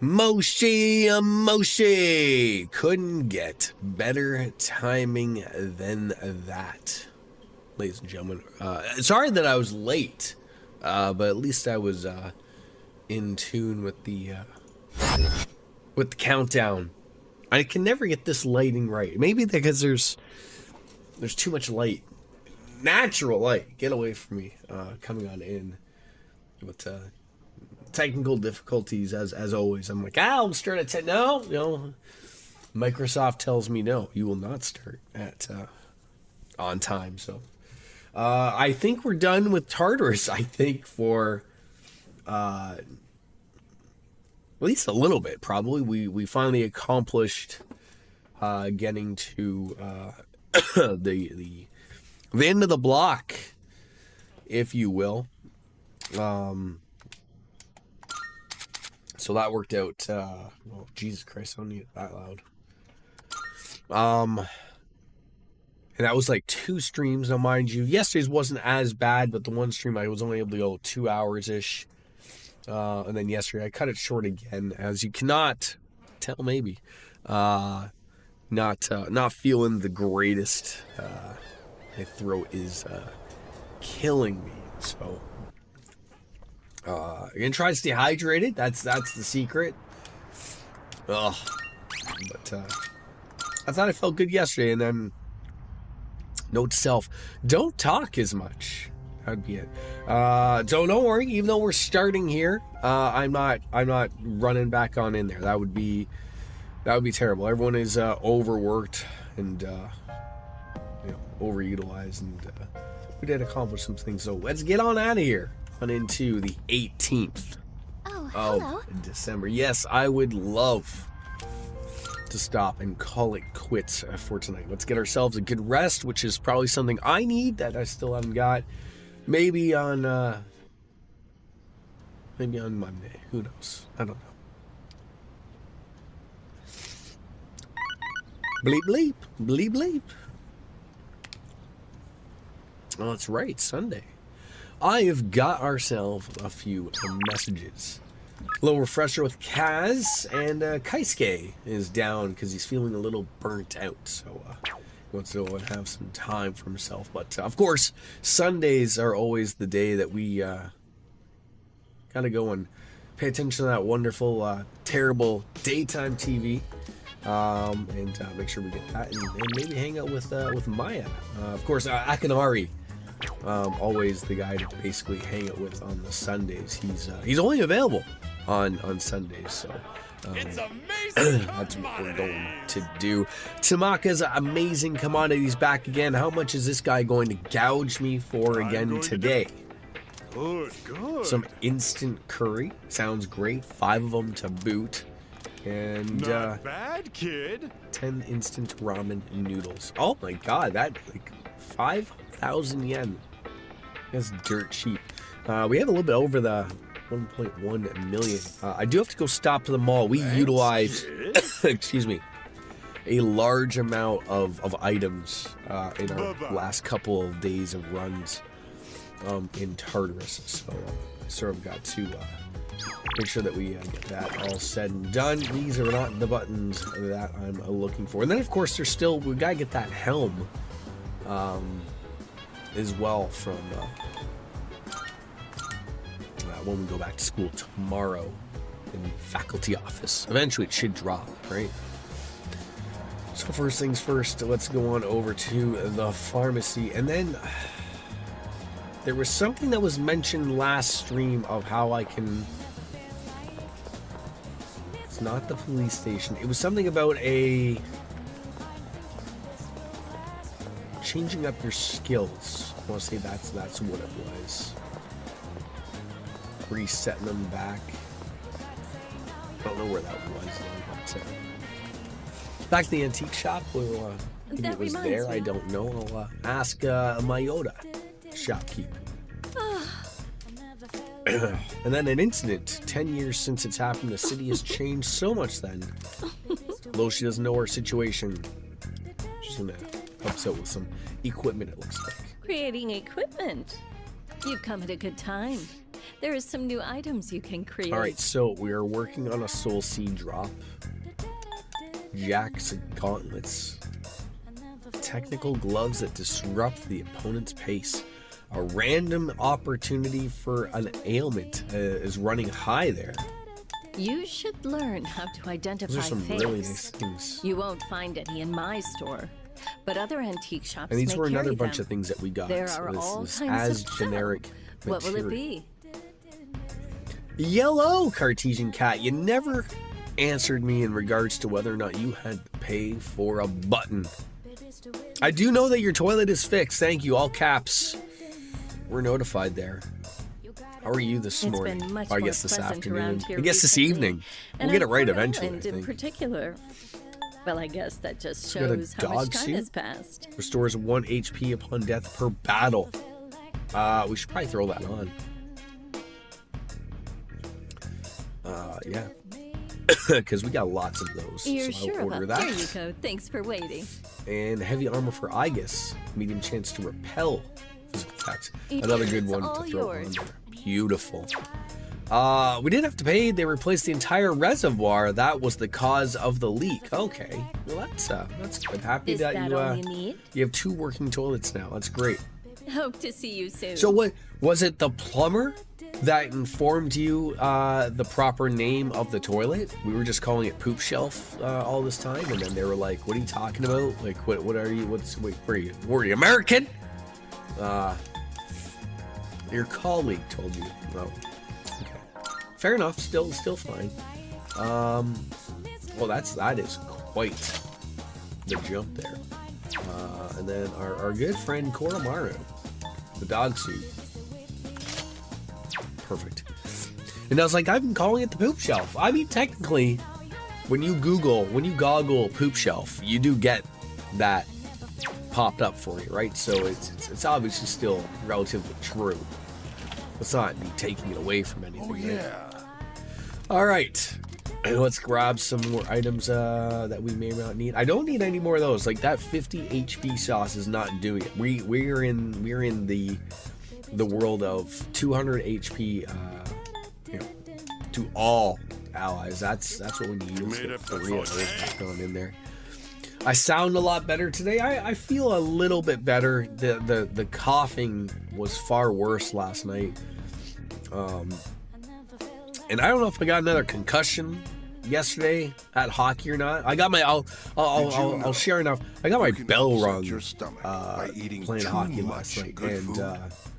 Moshi. Couldn't get better timing than that. Ladies and gentlemen, sorry that I was late, but at least I was in tune with the countdown. I can never get this lighting right. Maybe because there's too much light, natural light. Get away from me, coming on in with technical difficulties as always. I'm like, I'll start at 10. No. Microsoft tells me no, you will not start at on time. So I think we're done with Tartarus. I think for at least a little bit. Probably we finally accomplished getting to the end of the block, if you will. So that worked out. Oh, Jesus Christ, I don't need it that loud. And that was like 2 streams. Now, mind you, yesterday's wasn't as bad, but the one stream I was only able to go 2 hours-ish. And then yesterday I cut it short again, as you cannot tell maybe. Not feeling the greatest. My throat is killing me, so... you're gonna try to stay hydrated. That's the secret. Ugh. But I thought I felt good yesterday, and then note to self: don't talk as much. That'd be it. Don't worry. Even though we're starting here, I'm not running back on in there. That would be terrible. Everyone is overworked and overutilized, and we did accomplish some things. So let's get on out of here. On into the 18th of December. Yes, I would love to stop and call it quits for tonight. Let's get ourselves a good rest, which is probably something I need that I still haven't got. Maybe on Monday. Who knows? I don't know. Bleep bleep. Bleep bleep. Oh, that's right, Sunday. I have got ourselves a few messages. A little refresher with Kaz, and Kaisuke is down because he's feeling a little burnt out. So he wants to go and have some time for himself. But of course, Sundays are always the day that we gotta go and pay attention to that wonderful, terrible daytime TV. And make sure we get that, and maybe hang out with Maya. Of course, Akinari. Always the guy to basically hang it with on the Sundays. He's only available on Sundays, so it's amazing. That's what we're going to do. Tamaka's amazing commodities back again. How much is this guy going to gouge me for again today? Good. Some instant curry sounds great. 5 of them to boot, and not bad, kid. 10 instant ramen noodles. Oh my God, that like 5,000 yen. That's dirt cheap. We have a little bit over the 1.1 million. I do have to go stop to the mall. We utilize, excuse me, a large amount of items in our last couple of days of runs in Tartarus. So I sort of got to make sure that we get that all said and done. These are not the buttons that I'm looking for. And then, of course, we got to get that helm as well from when we go back to school tomorrow in the faculty office. Eventually it should drop, right? So first things first, let's go on over to the pharmacy. And then there was something that was mentioned last stream of how I can... It's not the police station. It was something about changing up your skills. I want to say that's what it was. Resetting them back. I don't know where that was though, but back to the antique shop. Maybe it was there. I don't know. I'll ask Mayota, shopkeep. And then an incident. 10 years since it's happened, the city has changed so much then. Although she doesn't know her situation, she's gonna help us out with some equipment, it looks like. Creating equipment. You've come at a good time. There are some new items you can create. All right, so we are working on a soul seed drop. Jacks and gauntlets. Technical gloves that disrupt the opponent's pace. A random opportunity for an ailment is running high there. You should learn how to identify Those are some fakes. really nice things. You won't find any in my store, but other antique shops And these may were another carry bunch them. of things that we got. There are all this kinds as of generic What will it material. be? Yellow Cartesian cat, you never answered me in regards to whether or not you had to pay for a button. I do know that your toilet is fixed. Thank you. All caps. We're notified there. How are you this morning? Been much I more guess this pleasant afternoon. around here I guess this recently. evening. And We'll get it on right Port eventually, I Island in think. particular. Well, I guess that just got a shows how dog much time suit? has passed. Restores 1 HP upon death per battle. We should probably throw that on. Yeah. Because we got lots of those. You're so sure I'll order about that. There you go. Thanks for waiting. And heavy armor for Aegis. Medium chance to repel physical attacks. Another good It's one all to throw on yours. there. Beautiful. We didn't have to pay. They replaced the entire reservoir. That was the cause of the leak. Okay. Well, that's good. Happy Is that that you all you need? you have 2 working toilets now. That's great. Hope to see you soon. So what was it? The plumber that informed you the proper name of the toilet? We were just calling it poop shelf all this time, and then they were like, "What are you talking about? Like, what are you? Where are you? Were you American?" Your colleague told you. Oh, okay. Fair enough. Still fine. Well, that is quite the jump there. And then our good friend Koromaru, the dog suit. Perfect. And I was like, I've been calling it the poop shelf. I mean, technically, when you goggle poop shelf, you do get that popped up for you, right? So it's obviously still relatively true. Let's not be taking it away from anything. Oh yeah. All right. Let's grab some more items that we may not need. I don't need any more of those. Like that 50 HP sauce is not doing it. We're in the world of 200 HP to all allies. That's what we need. Let's get 3 of those back on in there. I sound a lot better today. I feel a little bit better. The coughing was far worse last night. And I don't know if I got another concussion yesterday at hockey or not. I got my I'll share enough. I got my bell rung playing hockey last night, and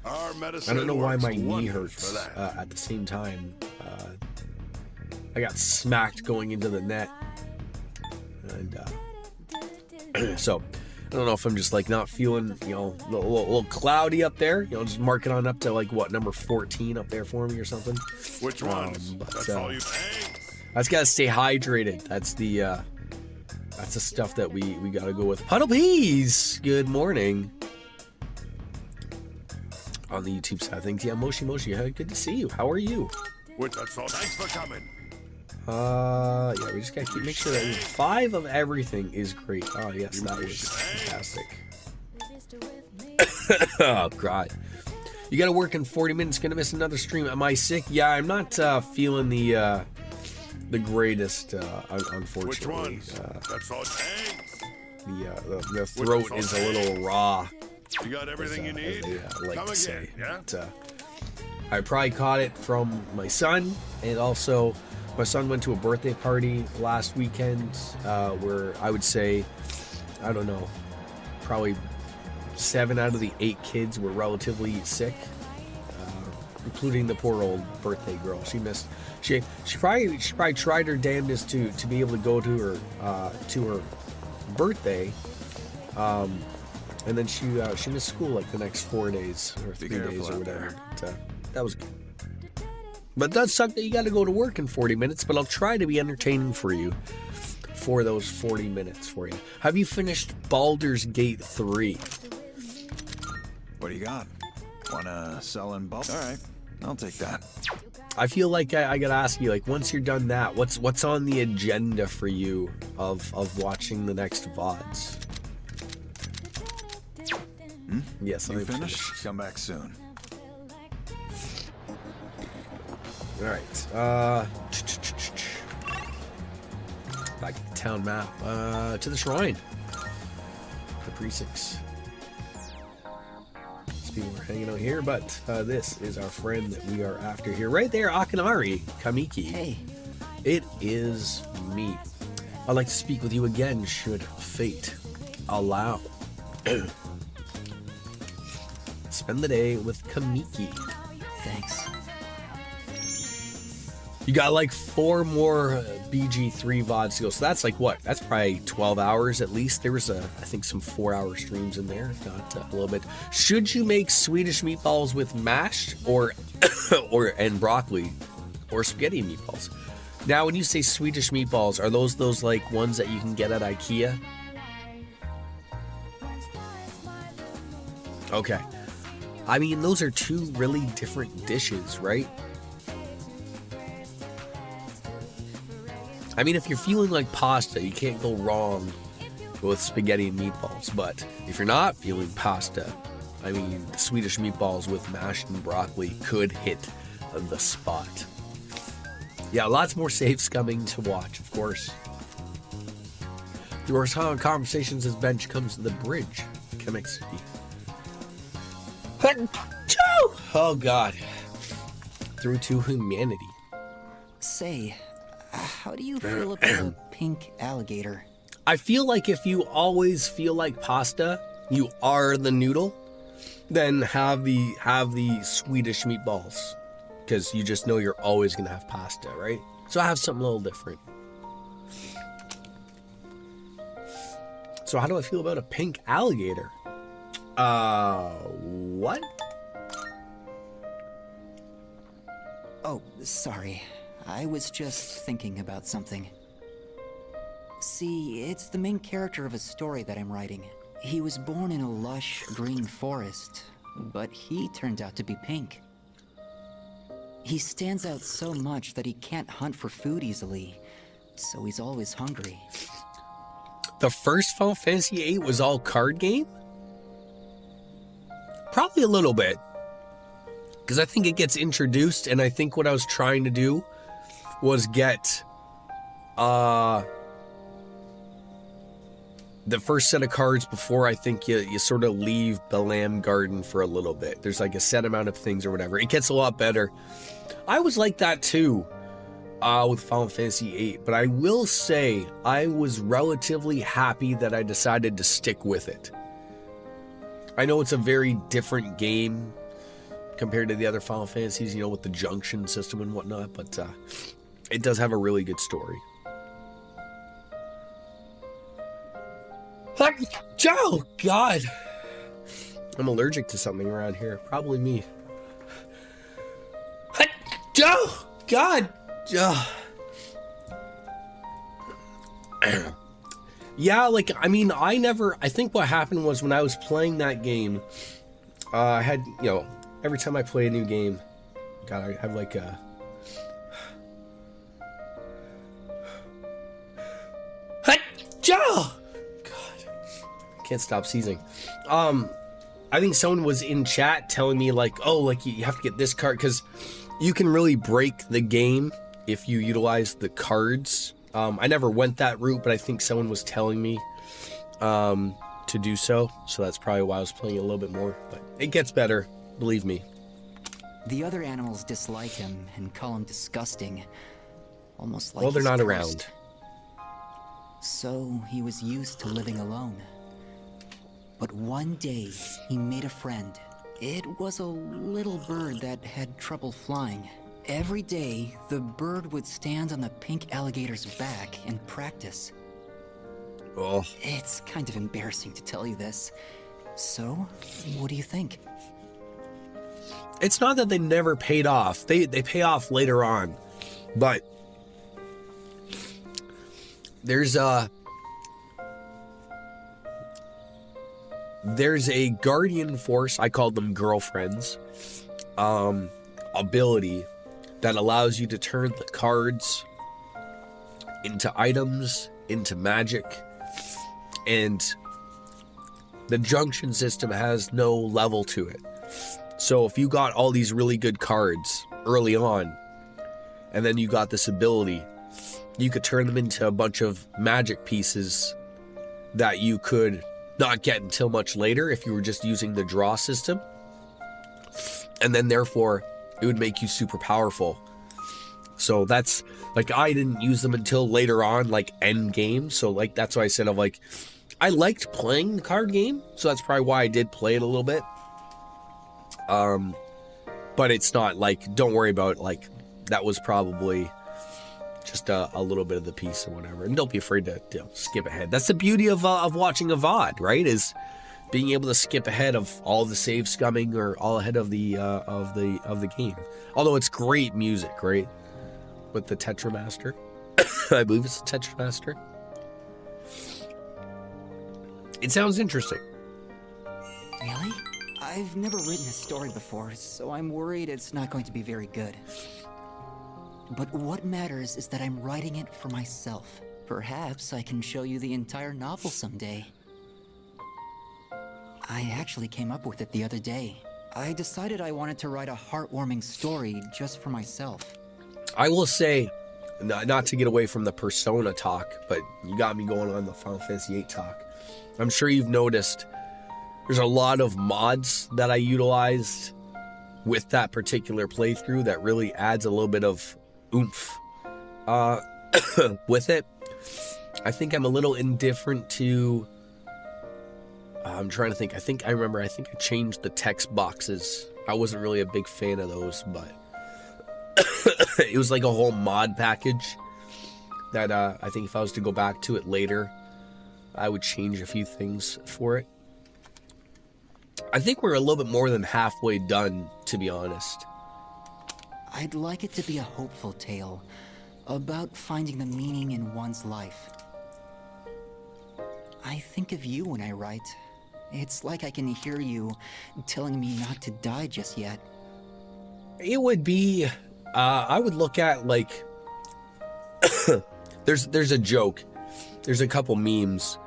I don't know why my knee hurts at the same time. I got smacked going into the net, and so I don't know if I'm just like not feeling, a little cloudy up there. Just mark it on up to like what, number 14 up there for me or something. Which one? That's all you pay. I just gotta stay hydrated. That's the stuff that we gotta go with. Puddle Peas, good morning. On the YouTube side of things, yeah, Moshi, good to see you. How are you? That's all. Thanks for coming. Yeah, we just gotta make sure that 5 of everything is great. Oh yes, that was fantastic. Oh god. You gotta work in 40 minutes, gonna miss another stream. Am I sick? Yeah, I'm not feeling the greatest, unfortunately. Which ones? That's all. The throat is a little raw. You got everything you need? As they like Come to say. again, yeah? But, I probably caught it from my son, and also my son went to a birthday party last weekend where I would say, I don't know, probably 7 out of the 8 kids were relatively sick, including the poor old birthday girl. She missed. She probably tried her damnedest to be able to go to her birthday, and then she missed school like the next 4 days or 3 days or whatever. But, that was good. But it does suck that you got to go to work in 40 minutes. But I'll try to be entertaining for you for those 40 minutes for you. Have you finished Baldur's Gate 3? What do you got? Wanna sell in bulk? All right, I'll take that. I feel like I gotta ask you, like, once you're done that, what's on the agenda for you of watching the next VODs? Hmm? Yes, You I'm finished? Come back soon. All right. Back to the town map. To the shrine. The precincts. These people are hanging out here, but this is our friend that we are after here. Right there, Akinari Kamiki. Hey. It is me. I'd like to speak with you again, should fate allow. Spend the day with Kamiki. Thanks. You got like 4 more BG3 VODs to go. So that's like what? That's probably 12 hours at least. There was I think some 4-hour streams in there. Got a little bit. Should you make Swedish meatballs with mashed or and broccoli or spaghetti meatballs? Now, when you say Swedish meatballs, are those like ones that you can get at IKEA? Okay. I mean, those are 2 really different dishes, right? I mean, if you're feeling like pasta, you can't go wrong with spaghetti and meatballs. But if you're not feeling pasta, I mean, the Swedish meatballs with mashed and broccoli could hit the spot. Yeah, lots more saves coming to watch, of course. Through our silent conversations as Bench comes to the bridge. Chemics. Oh, God. Through to humanity. Say, how do you feel about a pink alligator? I feel like if you always feel like pasta, you are the noodle, then have the Swedish meatballs. Because you just know you're always going to have pasta, right? So I have something a little different. So how do I feel about a pink alligator? What? Oh, sorry. I was just thinking about something. See, it's the main character of a story that I'm writing. He was born in a lush green forest, but he turned out to be pink. He stands out so much that he can't hunt for food easily, so he's always hungry. The first Final Fantasy VIII was all card game? Probably a little bit. Because I think it gets introduced, and I think what I was trying to do was get the first set of cards before I think you sort of leave Balam Garden for a little bit. There's like a set amount of things or whatever. It gets a lot better. I was like that too with Final Fantasy VIII, but I will say I was relatively happy that I decided to stick with it. I know it's a very different game compared to the other Final Fantasies, you know, with the junction system and whatnot, but it does have a really good story. Oh, God. I'm allergic to something around here. Probably me. Oh, God. Yeah, like, I mean, I think what happened was when I was playing that game, I had, you know, every time I play a new game, God, I have like a... God, can't stop seizing. I think someone was in chat telling me like, oh, like you have to get this card because you can really break the game if you utilize the cards. I never went that route, but I think someone was telling me to do so. So that's probably why I was playing it a little bit more. But it gets better, believe me. The other animals dislike him and call him disgusting. Almost like Well, they're he's not cursed. around. So he was used to living alone. But one day, he made a friend. It was a little bird that had trouble flying. Every day, the bird would stand on the pink alligator's back and practice. Oh. It's kind of embarrassing to tell you this. So, what do you think? It's not that they never paid off. They pay off later on. But there's a guardian force, I call them girlfriends, ability that allows you to turn the cards into items, into magic, and the junction system has no level to it. So if you got all these really good cards early on, and then you got this ability. You could turn them into a bunch of magic pieces that you could not get until much later if you were just using the draw system. And then therefore, it would make you super powerful. So that's, like, I didn't use them until later on, like, end game. So, like, that's why I said, I liked playing the card game. So that's probably why I did play it a little bit. But it's not, like, don't worry about, like, that was probably just a little bit of the piece or whatever. And don't be afraid to skip ahead. That's the beauty of watching a VOD, right? Is being able to skip ahead of all the save scumming or all ahead of the game. Although it's great music, right? With the Tetramaster. I believe it's the Tetramaster. It sounds interesting. Really? I've never written a story before, so I'm worried it's not going to be very good. But what matters is that I'm writing it for myself. Perhaps I can show you the entire novel someday. I actually came up with it the other day. I decided I wanted to write a heartwarming story just for myself. I will say, not to get away from the Persona talk, but you got me going on the Final Fantasy VIII talk. I'm sure you've noticed there's a lot of mods that I utilized with that particular playthrough that really adds a little bit of oomph with it. I think I'm a little indifferent to... I'm trying to think. I think I changed the text boxes. I wasn't really a big fan of those, but it was like a whole mod package that I think if I was to go back to it later, I would change a few things for it. I think we're a little bit more than halfway done, to be honest. I'd like it to be a hopeful tale about finding the meaning in one's life. I think of you when I write. It's like I can hear you telling me not to die just yet. It would be, I would look at, like, there's a joke. There's a couple memes.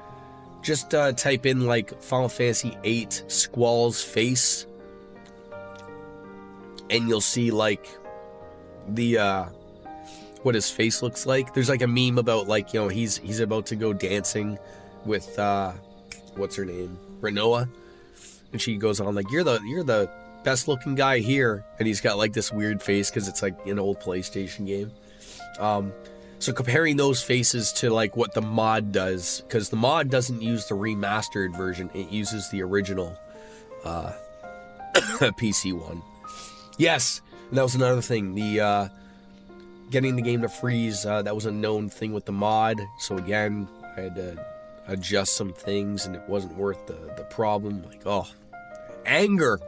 Just type in, like, Final Fantasy VIII Squall's face, and you'll see, like, the, what his face looks like. There's, like, a meme about, like, you know, he's about to go dancing with, what's her name? Renoa. And she goes on, like, you're the best looking guy here. And he's got, like, this weird face because it's, like, an old PlayStation game. So comparing those faces to, like, what the mod does, because the mod doesn't use the remastered version, it uses the original PC one. Yes, and that was another thing. The getting the game to freeze, that was a known thing with the mod. So again, I had to adjust some things, and it wasn't worth the problem. Like, oh, anger,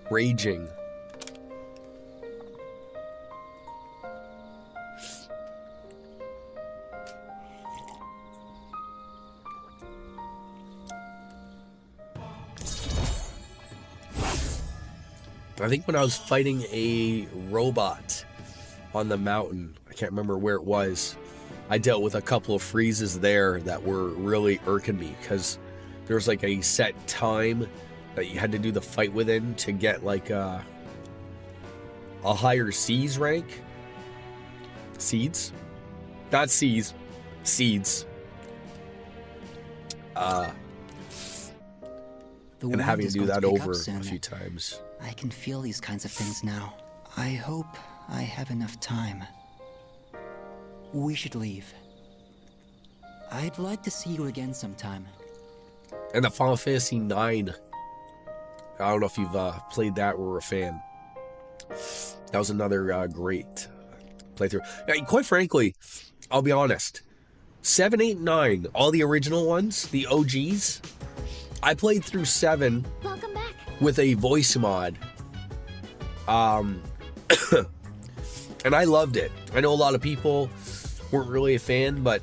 raging. I think when I was fighting a robot on the mountain, I can't remember where it was, I dealt with a couple of freezes there that were really irking me, because there was like a set time that you had to do the fight within to get like a higher C's rank. Seeds? Not C's. Seeds. And having to do that over a few times. I can feel these kinds of things now. I hope I have enough time. We should leave. I'd like to see you again sometime. And the Final Fantasy IX. I don't know if you've played that or were a fan. That was another great playthrough. Quite frankly, I'll be honest. 7, 8, 9, all the original ones, the OGs, I played through 7 with a voice mod. And I loved it. I know a lot of people weren't really a fan, but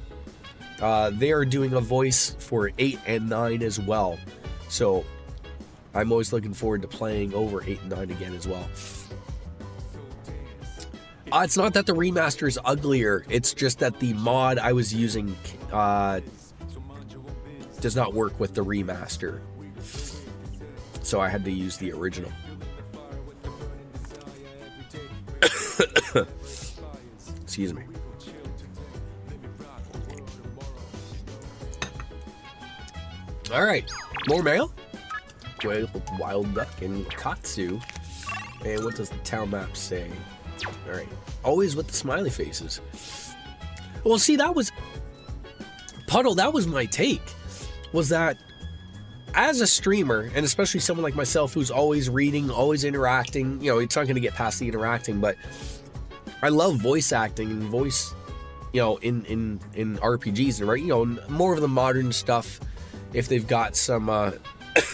they are doing a voice for 8 and 9 as well. So I'm always looking forward to playing over 8 and 9 again as well. It's not that the remaster is uglier, it's just that the mod I was using does not work with the remaster. So I had to use the original. Excuse me. All right, more mail. Wild Duck and Katsu. And what does the town map say? All right, always with the smiley faces. Well, see, that was Puddle. That was my take. Was that as a streamer, and especially someone like myself who's always reading, always interacting. You know, it's not going to get past the interacting, but I love voice acting and voice. You know, in RPGs, right? You know, more of the modern stuff. If they've got some,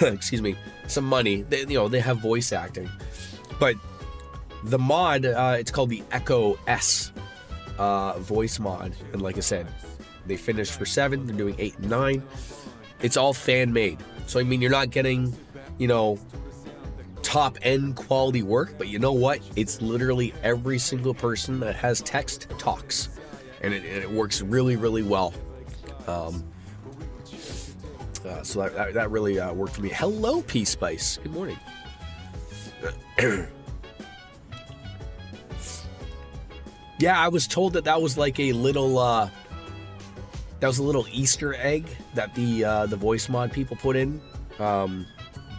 excuse me, some money, they have voice acting. But the mod, it's called the Echo S voice mod. And like I said, they finished for 7. They're doing 8 and 9. It's all fan made. So, I mean, you're not getting, top end quality work. But you know what? It's literally every single person that has text talks. And it works really, really well. So that really worked for me. Hello, Peace Spice. Good morning. Yeah, I was told that was like a little Easter egg that the voice mod people put in,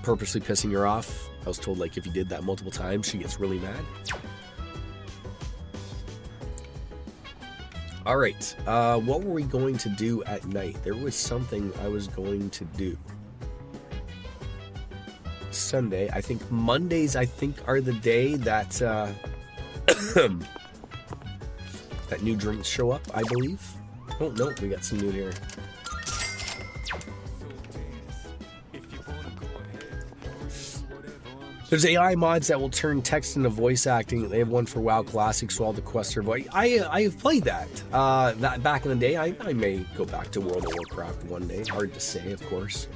purposely pissing her off. I was told like if you did that multiple times, she gets really mad. All right, what were we going to do at night? There was something I was going to do. Sunday, I think Mondays, are the day that that new drinks show up, I believe. Oh, no, we got some new here. There's AI mods that will turn text into voice acting. They have one for WoW Classic, so all the quests are voice. I have played that. That back in the day. I may go back to World of Warcraft one day. Hard to say, of course.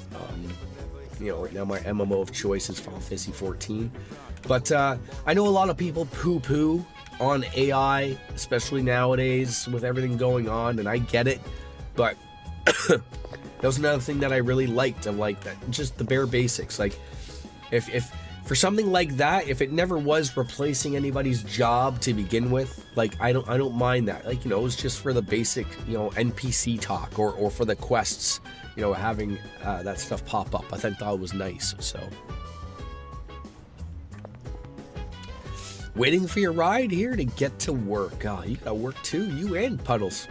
Right now my MMO of choice is Final Fantasy 14. But I know a lot of people poo-poo on AI, especially nowadays with everything going on, and I get it. But that was another thing that I really liked. Of like that, just the bare basics. Like if for something like that, if it never was replacing anybody's job to begin with, like I don't mind that. Like, it was just for the basic, NPC talk or for the quests, having that stuff pop up. I thought it was nice. So waiting for your ride here to get to work. Oh, you gotta work too, you and Puddles.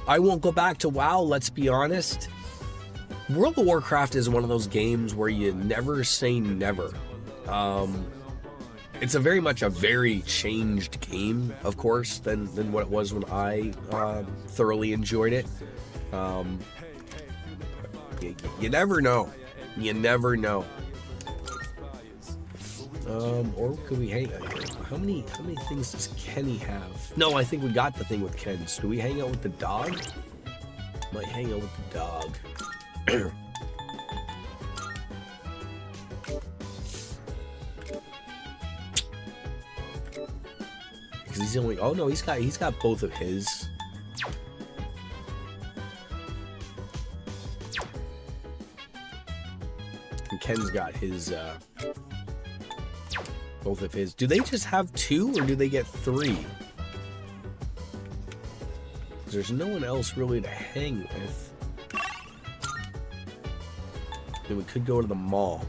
I won't go back to WoW, let's be honest. World of Warcraft is one of those games where you never say never. It's very much a very changed game, of course, than what it was when I thoroughly enjoyed it. You never know. You never know. Or could we hang out here? How many things does Kenny have? No, I think we got the thing with Ken's. Do we hang out with the dog? Might hang out with the dog. Because he's only. Oh no, he's got both of his. And Ken's got his. Both of his. Do they just have 2 or do they get 3? Because there's no one else really to hang with. Then we could go to the mall.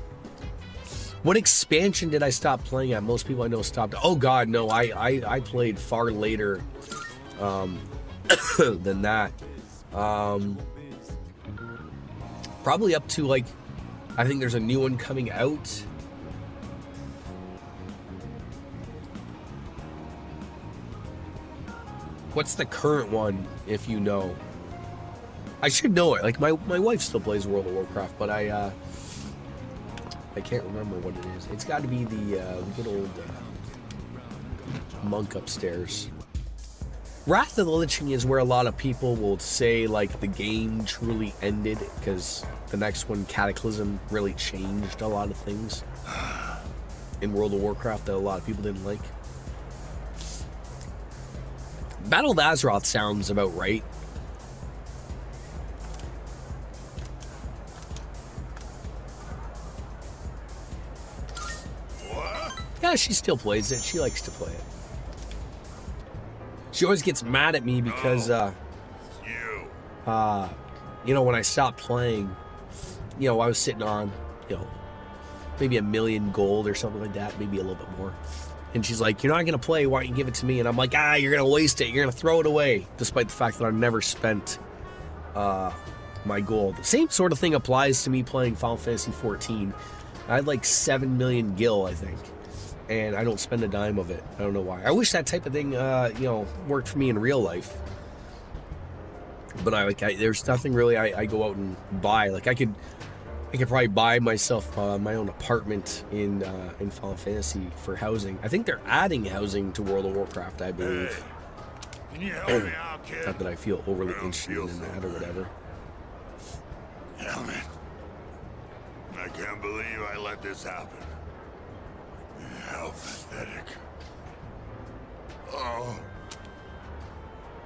What expansion did I stop playing at? Most people I know stopped. Oh God, no! I played far later than that. Probably up to like, I think there's a new one coming out. What's the current one, if you know? I should know it. Like my wife still plays World of Warcraft, but I can't remember what it is. It's got to be the good old monk upstairs. Wrath of the Lich King is where a lot of people will say like the game truly ended because the next one, Cataclysm, really changed a lot of things in World of Warcraft that a lot of people didn't like. Battle of Azeroth sounds about right. She still plays it. She likes to play it. She always gets mad at me because, You. when I stopped playing, I was sitting on, maybe 1 million gold or something like that, maybe a little bit more. And she's like, "You're not going to play, why don't you give it to me?" And I'm like, you're going to waste it. You're going to throw it away. Despite the fact that I've never spent my gold. The same sort of thing applies to me playing Final Fantasy 14. I had like 7 million gil, I think. And I don't spend a dime of it. I don't know why. I wish that type of thing, worked for me in real life. But there's nothing really I go out and buy. Like I could probably buy myself my own apartment in Final Fantasy for housing. I think they're adding housing to World of Warcraft, I believe. Can you help me out, kid? Not that I feel overly I don't interested feel in so that or good. whatever. Damn it. I can't believe I let this happen. How pathetic. Oh.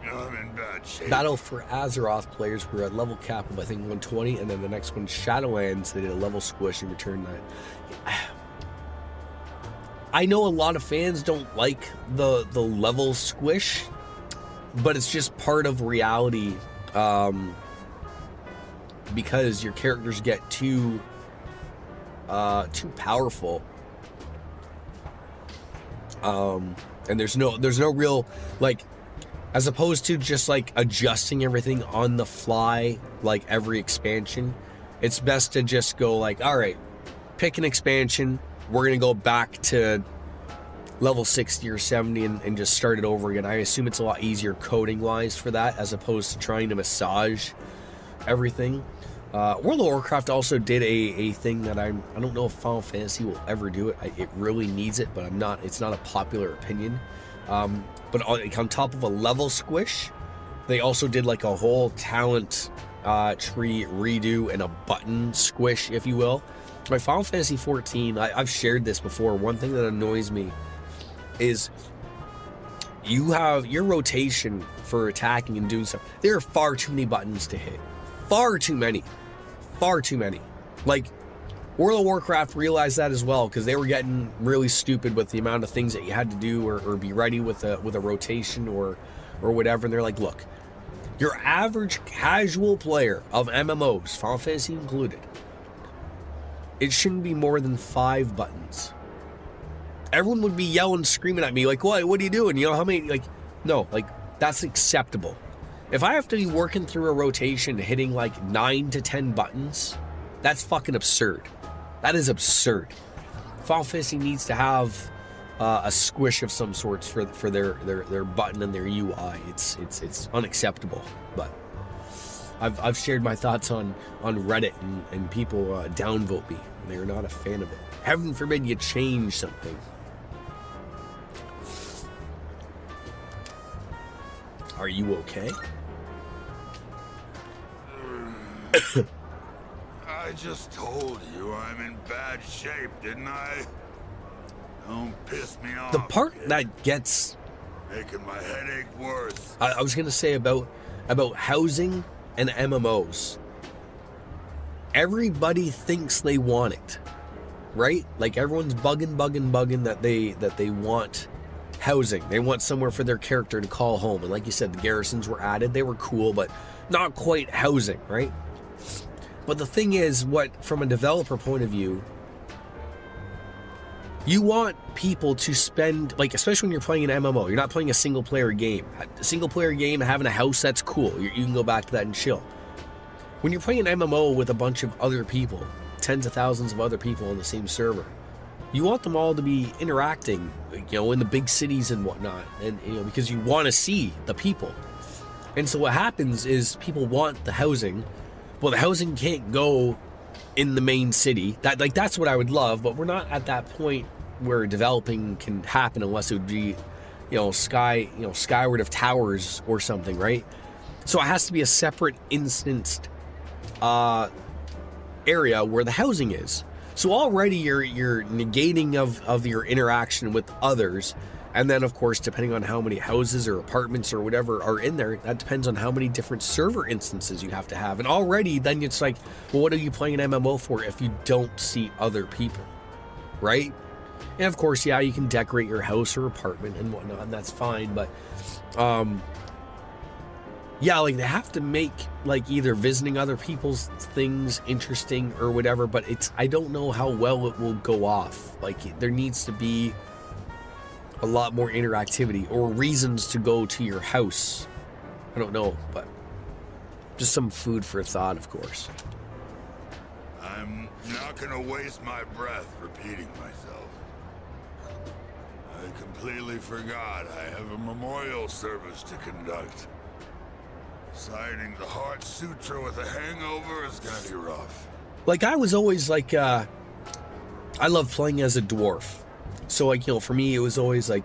I'm in bad shape. Battle for Azeroth players were at level cap of I think 120, and then the next one Shadowlands they did a level squish in return that. I know a lot of fans don't like the level squish, but it's just part of reality, because your characters get too powerful, and there's no real like. As opposed to just like adjusting everything on the fly, like every expansion, it's best to just go like, all right, pick an expansion. We're going to go back to level 60 or 70 and just start it over again. I assume it's a lot easier coding wise for that as opposed to trying to massage everything. World of Warcraft also did a thing that I don't know if Final Fantasy will ever do it. It really needs it, but it's not a popular opinion. But on top of a level squish, they also did like a whole talent tree redo and a button squish, if you will. My Final Fantasy 14, I've shared this before. One thing that annoys me is you have your rotation for attacking and doing stuff. There are far too many buttons to hit. Far too many. Like, World of Warcraft realized that as well because they were getting really stupid with the amount of things that you had to do or be ready with a rotation or whatever. And they're like, look, your average casual player of MMOs, Final Fantasy included, it shouldn't be more than 5 buttons. Everyone would be yelling, screaming at me like, what are you doing? You know how many, like, no, like, that's acceptable. If I have to be working through a rotation hitting like 9 to 10 buttons, that's fucking absurd. That is absurd. Final Fantasy needs to have a squish of some sorts for their button and their UI. It's unacceptable. But I've shared my thoughts on Reddit and people downvote me. They're not a fan of it. Heaven forbid you change something. Are you okay? I just told you I'm in bad shape, didn't I? Don't piss me off. The part kid. that gets... Making my headache worse. I was going to say about housing and MMOs. Everybody thinks they want it, right? Like everyone's bugging that they want housing. They want somewhere for their character to call home. And like you said, the garrisons were added. They were cool, but not quite housing, right? But the thing is, from a developer point of view, you want people to spend, like, especially when you're playing an MMO, you're not playing a single player game. A single player game, having a house, that's cool. You can go back to that and chill. When you're playing an MMO with a bunch of other people, tens of thousands of other people on the same server, you want them all to be interacting, in the big cities and whatnot, and because you want to see the people. And so what happens is people want the housing. Well, the housing can't go in the main city. That's what I would love, but we're not at that point where developing can happen unless it would be, skyward of towers or something, right? So it has to be a separate instanced area where the housing is. So already you're negating of your interaction with others. And then, of course, depending on how many houses or apartments or whatever are in there, that depends on how many different server instances you have to have. And already, then it's like, well, what are you playing an MMO for if you don't see other people, right? And of course, yeah, you can decorate your house or apartment and whatnot, and that's fine. But, yeah, like they have to make like either visiting other people's things interesting or whatever. But I don't know how well it will go off. Like there needs to be a lot more interactivity or reasons to go to your house. I don't know, but just some food for thought, of course. I'm not gonna waste my breath repeating myself. I completely forgot I have a memorial service to conduct. Reciting the Heart Sutra with a hangover is gonna be rough. Like I was always like, I love playing as a dwarf. So like, for me, it was always like,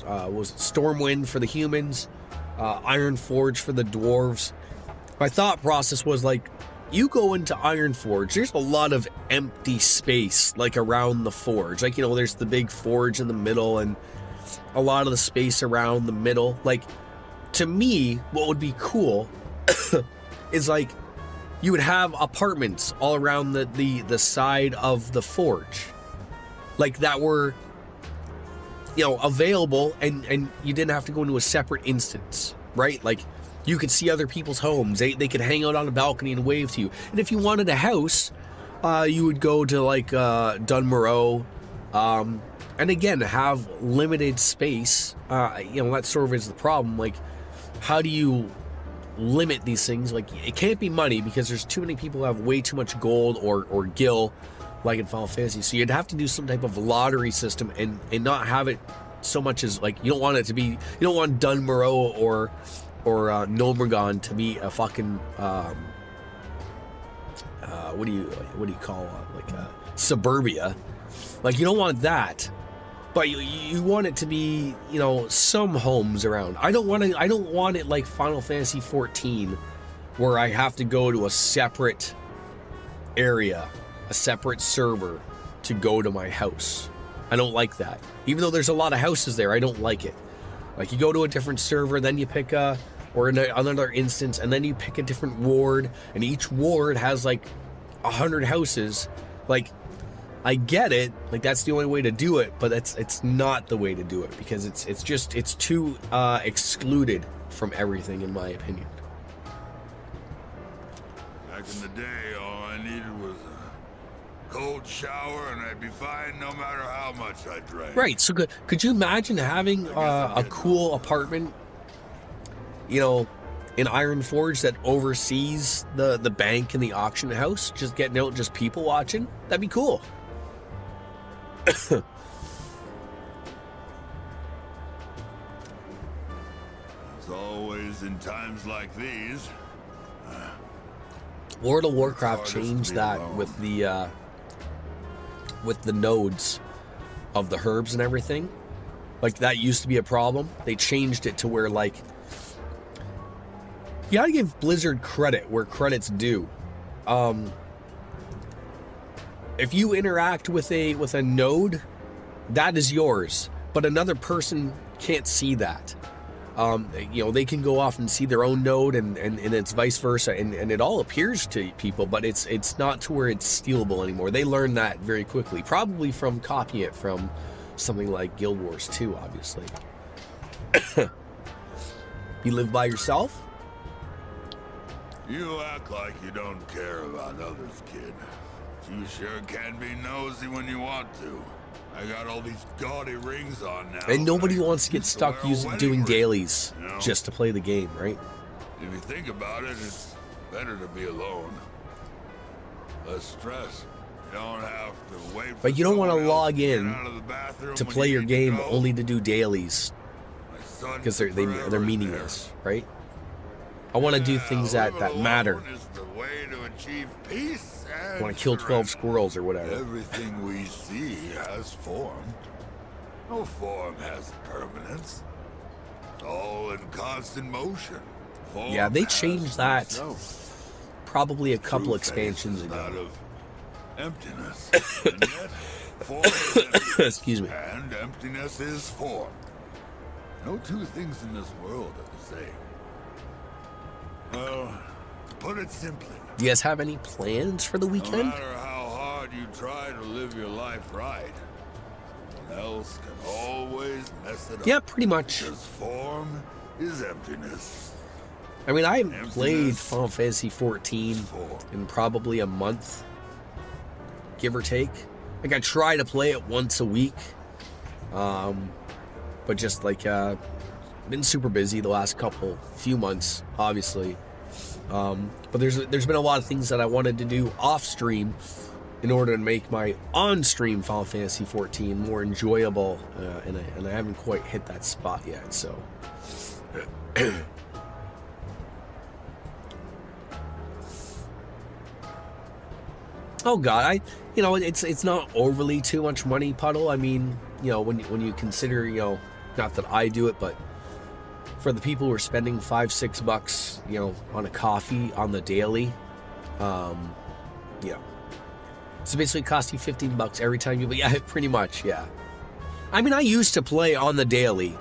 was it Stormwind for the humans, Ironforge for the dwarves. My thought process was like, you go into Ironforge, there's a lot of empty space like around the forge. Like, there's the big forge in the middle and a lot of the space around the middle. Like, to me, what would be cool is like, you would have apartments all around the side of the forge. Like that were, available and you didn't have to go into a separate instance, right? Like you could see other people's homes. They could hang out on a balcony and wave to you. And if you wanted a house, you would go to like Dunmoreau, and again, have limited space. That sort of is the problem. Like, how do you limit these things? Like, it can't be money because there's too many people who have way too much gold or gil, like in Final Fantasy. So you'd have to do some type of lottery system and not have it so much as like, you don't want Dunmoreau or Nomergon to be a fucking what do you call suburbia. Like, you don't want that, but you want it to be some homes around. I don't want it like Final Fantasy 14 where I have to go to a separate area, a separate server to go to my house. I don't like that. Even though there's a lot of houses there, I don't like it. Like, you go to a different server, then you pick another instance, and then you pick a different ward, and each ward has like 100 houses. Like, I get it, like that's the only way to do it, but it's not the way to do it because it's too excluded from everything, in my opinion. Back in the day, all I needed was a cold shower and I'd be fine no matter how much I drank. Right, so could you imagine having a cool apartment, in Ironforge that oversees the bank and the auction house, just getting out, just people watching? That'd be cool. It's always in times like these. World of Warcraft changed that with the nodes of the herbs and everything. Like, that used to be a problem. They changed it to where, like, you gotta give Blizzard credit where credit's due. If you interact with a node, that is yours, but another person can't see that. They can go off and see their own node, and it's vice versa, and it all appears to people, but it's not to where it's stealable anymore. They learned that very quickly, probably from copying it from something like Guild Wars 2, obviously. You live by yourself? You act like you don't care about others, kid. You sure can be nosy when you want to. I got all these gaudy rings on now. And nobody wants to get stuck doing dailies just to play the game, right? If you think about it, it's better to be alone. Less stress. You don't have to wait for But you don't want to someone log else get in out of the bathroom to when play you your need to game go. only to do dailies My son because they're forever meaningless, there. right? I want to do things that living matter. alone is the way to achieve peace I and want to kill 12 surrender. squirrels or whatever. Everything we see has form. No form has permanence. It's all in constant motion. Form Yeah, they has changed that itself. probably a couple True expansions faith is that ago. of emptiness. And yet, form is emptiness, Excuse me. and emptiness is form. No two things in this world are the same. Well, to put it simply, Do you guys have any plans for the no weekend? matter how hard you try to live your life right, else can always mess it up. Yeah, pretty much. Because form is emptiness. I mean, I haven't played Final Fantasy 14 in probably a month, give or take. Like, I try to play it once a week, but just like been super busy the last few months, obviously. But there's been a lot of things that I wanted to do off stream in order to make my on-stream Final Fantasy 14 more enjoyable, and I haven't quite hit that spot yet. So. Oh God, it's not overly too much money, Puddle. I mean, when you consider, not that I do it, but for the people who are spending $5-6, on a coffee on the daily, so basically it costs you $15 every time but yeah, pretty much, yeah. I mean, I used to play on the daily,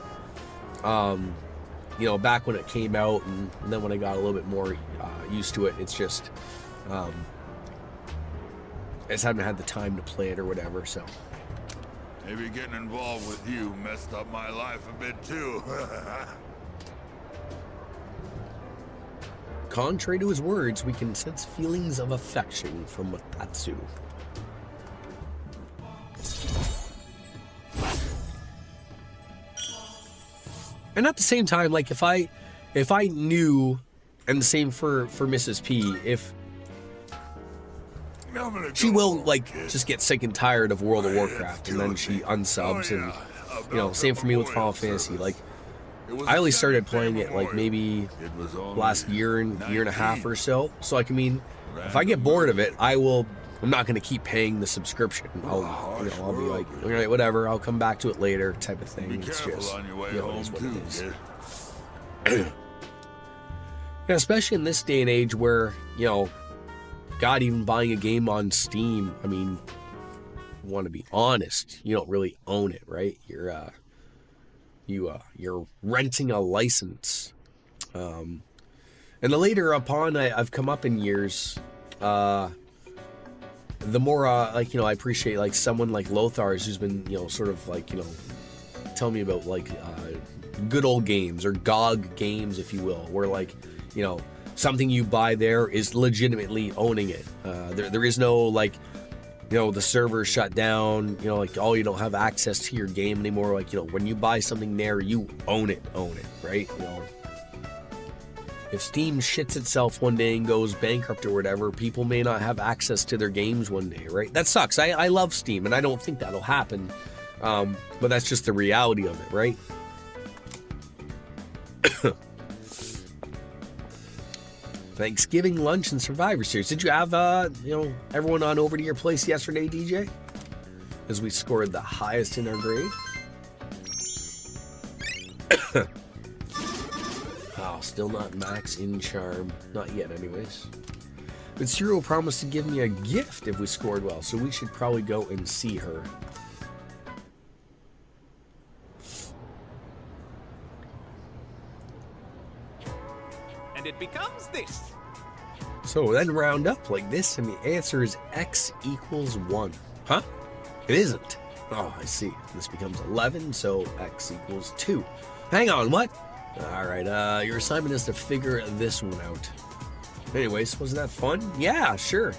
back when it came out, and then when I got a little bit more used to it, it's just, I just haven't had the time to play it or whatever, so. Maybe getting involved with you messed up my life a bit too. Contrary to his words, we can sense feelings of affection from Matatsu. And at the same time, like if I knew, and the same for Mrs. P, if she will just get sick and tired of World of Warcraft, and then she unsubs, and same for me with Final Fantasy. Like, I only started playing it like maybe last year and a half or so. So like, I mean, if I get bored of it, I'm not going to keep paying the subscription. I'll be like, all right, whatever, I'll come back to it later, type of thing. It's just, it is what it is. Yeah, especially in this day and age where, God, even buying a game on Steam, I mean, want to be honest, you don't really own it, right? You're renting a license. And the later upon I've come up in years, the more I appreciate like someone like Lothar's who's been sort of like tell me about like good old games or GOG games, if you will, where like something you buy there is legitimately owning it. There is no like the server shut down, like, oh, you don't have access to your game anymore. Like, when you buy something there, you own it, right? If Steam shits itself one day and goes bankrupt or whatever, people may not have access to their games one day, right? That sucks. I love Steam, and I don't think that'll happen. But that's just the reality of it, right? Thanksgiving lunch and Survivor Series. Did you have, everyone on over to your place yesterday, DJ? As we scored the highest in our grade. Oh, still not max in charm. Not yet, anyways. But Cyril promised to give me a gift if we scored well, so we should probably go and see her. And it becomes this. So then round up like this, and the answer is x equals 1. Huh? It isn't. Oh, I see. This becomes 11, so x equals 2. Hang on, what? Alright, your assignment is to figure this one out. Anyways, wasn't that fun? Yeah, sure.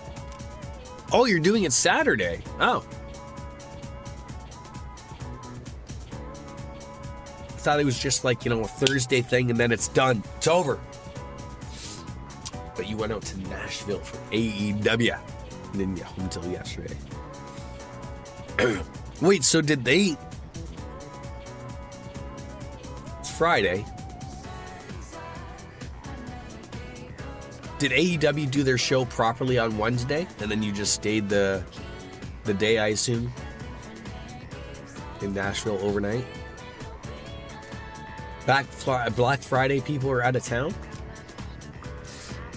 Oh, you're doing it Saturday. Oh. I thought it was just like, a Thursday thing and then it's done. It's over. But you went out to Nashville for AEW. Didn't you? Until yesterday. Wait, so did they... It's Friday. Did AEW do their show properly on Wednesday? And then you just stayed the day, I assume? In Nashville overnight? Black Friday people are out of town?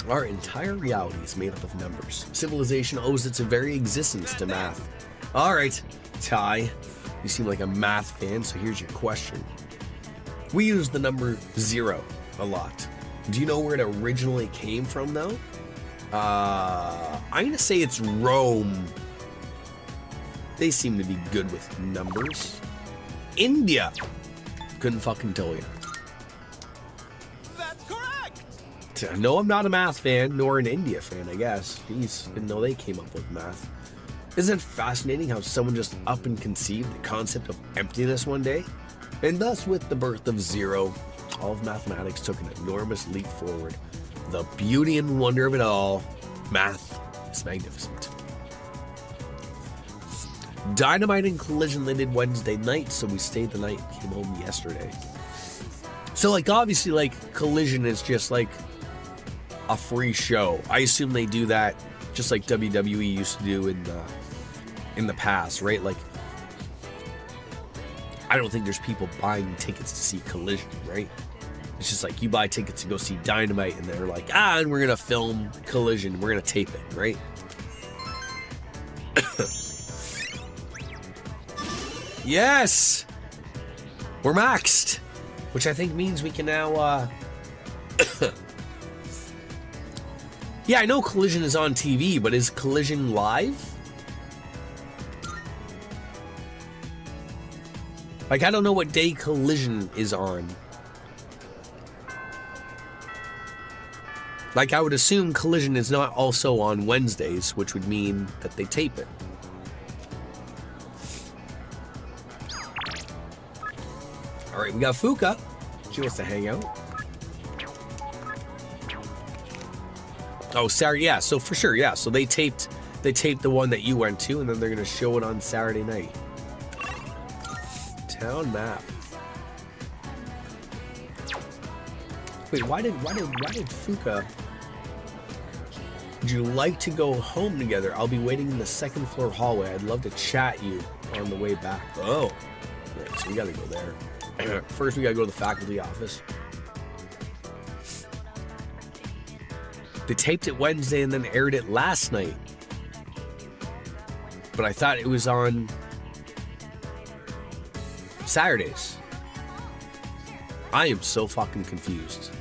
Our entire reality is made up of numbers. Civilization owes its very existence to math. Alright, Ty, you seem like a math fan, so here's your question. We use the number 0 a lot. Do you know where it originally came from, though? I'm gonna say it's Rome. They seem to be good with numbers. India. Couldn't fucking tell you. That's correct! No, I'm not a math fan, nor an India fan, I guess. Jeez, didn't know they came up with math. Isn't it fascinating how someone just up and conceived the concept of emptiness one day? And thus, with the birth of zero, all of mathematics took an enormous leap forward. The beauty and wonder of it all, math is magnificent. Dynamite and Collision landed Wednesday night, so we stayed the night, came home yesterday. So, like, obviously, like, Collision is just, like, a free show. I assume they do that just like WWE used to do in the past, right? Like, I don't think there's people buying tickets to see Collision, right? It's just like you buy tickets to go see Dynamite, and they're like, and we're gonna film Collision, we're gonna tape it, right? Yes, we're maxed, which I think means we can now. Yeah, I know Collision is on TV, but is Collision live? Like, I don't know what day Collision is on. Like, I would assume Collision is not also on Wednesdays, which would mean that they tape it. Alright, we got Fuka. She wants to hang out. Oh, Saturday, yeah, so for sure, yeah. So they taped the one that you went to, and then they're gonna show it on Saturday night. Town map. Wait, why did Fuka? Would you like to go home together? I'll be waiting in the second floor hallway. I'd love to chat you on the way back. Oh, right, so we gotta go there. First, we gotta go to the faculty office. They taped it Wednesday and then aired it last night. But I thought it was on Saturdays. I am so fucking confused.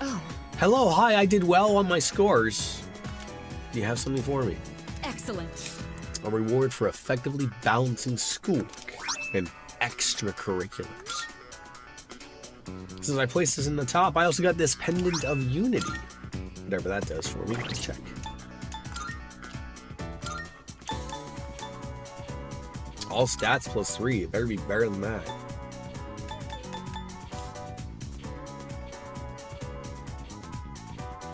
Oh, Hello, hi, I did well on my scores. Do you have something for me? excellent. A reward for effectively balancing schoolwork and extracurriculars. Since I placed this in the top, I also got this Pendant of Unity. Whatever that does for me, let's check. All stats plus 3. It better be better than that.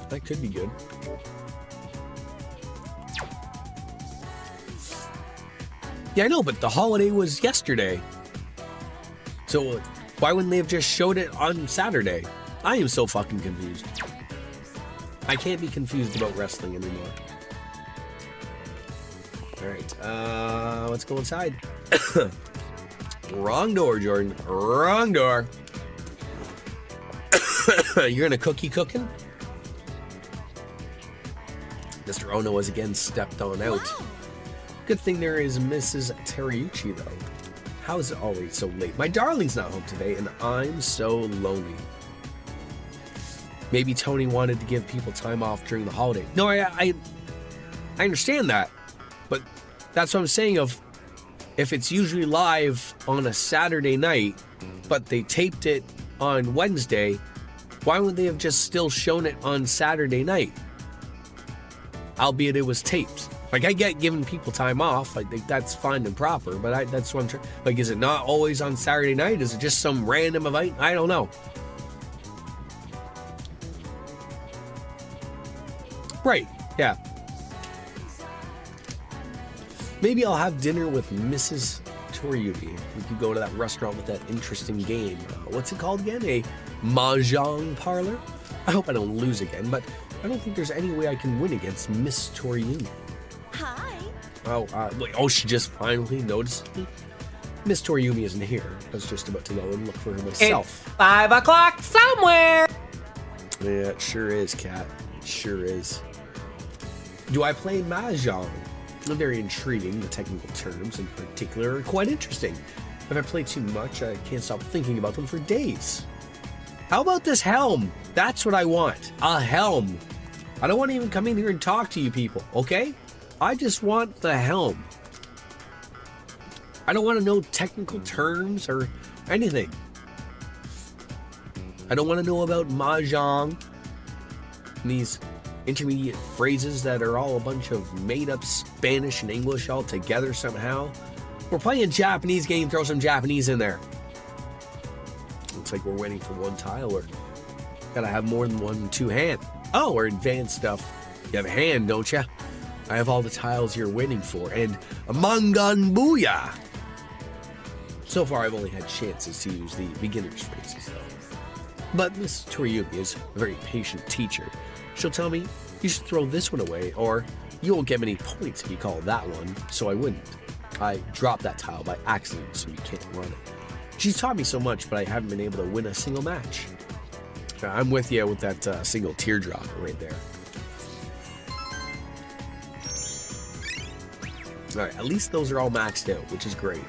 That could be good. Yeah, I know, but the holiday was yesterday. So why wouldn't they have just showed it on Saturday? I am so fucking confused. I can't be confused about wrestling anymore. Alright, let's go inside. Wrong door, Jordan. Wrong door. You're in a cookie cooking? Mr. Ono has again stepped on out. Wow. Good thing there is Mrs. Teriuchi, though. How is it always so late? My darling's not home today, and I'm so lonely. Maybe Tony wanted to give people time off during the holiday. No, I understand that, but that's what I'm saying of if it's usually live on a Saturday night, but they taped it on Wednesday, why wouldn't they have just still shown it on Saturday night? Albeit it was taped. Like, I get giving people time off. I think that's fine and proper, but that's what I'm trying. Like, is it not always on Saturday night? Is it just some random event? I don't know. Right, yeah. Maybe I'll have dinner with Mrs. Toriuti. We could go to that restaurant with that interesting game. What's it called again? A mahjong parlor? I hope I don't lose again, but I don't think there's any way I can win against Miss Toriuti. Hi. Oh, she just finally noticed me? Miss Toriumi isn't here. I was just about to go and look for her myself. It's 5 o'clock somewhere! Yeah, it sure is, Kat. It sure is. Do I play Mahjong? They're very intriguing. The technical terms in particular are quite interesting. If I play too much, I can't stop thinking about them for days. How about this helm? That's what I want. A helm. I don't want to even come in here and talk to you people, okay? I just want the helm. I don't want to know technical terms or anything. I don't want to know about mahjong and these intermediate phrases that are all a bunch of made-up Spanish and English all together somehow. We're playing a Japanese game, throw some Japanese in there. Looks like we're waiting for one tile, or gotta have more than one, two hand. Oh, or advanced stuff. You have a hand, don't you? I have all the tiles you're waiting for, and a Mangan Booyah! So far, I've only had chances to use the beginner's phrases, though. But Miss Toriyuki is a very patient teacher. She'll tell me, you should throw this one away, or you won't get many points if you call that one, so I wouldn't. I dropped that tile by accident, so you can't run it. She's taught me so much, but I haven't been able to win a single match. I'm with you with that single teardrop right there. Alright, at least those are all maxed out, which is great.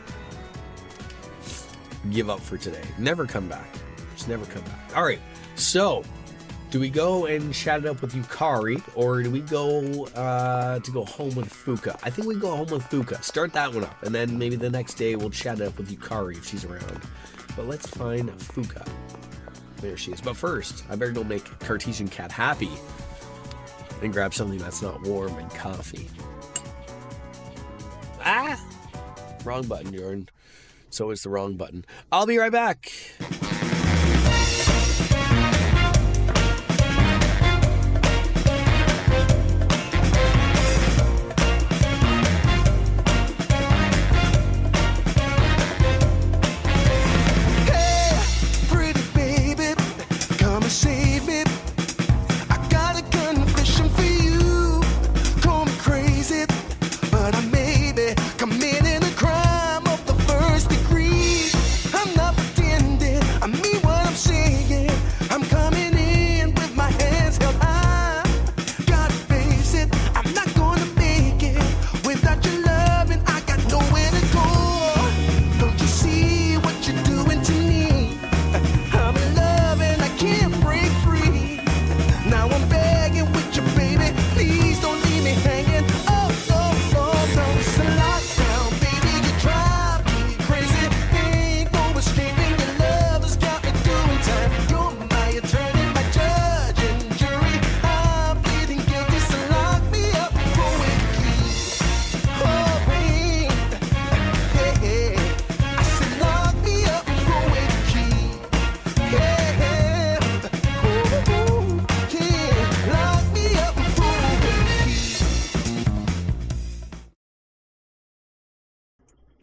Give up for today. Never come back. Just never come back. Alright, so do we go and chat it up with Yukari, or do we go to go home with Fuka? I think we go home with Fuka. Start that one up, and then maybe the next day we'll chat it up with Yukari if she's around. But let's find Fuka. There she is. But first, I better go make Cartesian Cat happy and grab something that's not warm and coffee. Ah! Wrong button, Jordan. So it's the wrong button. I'll be right back.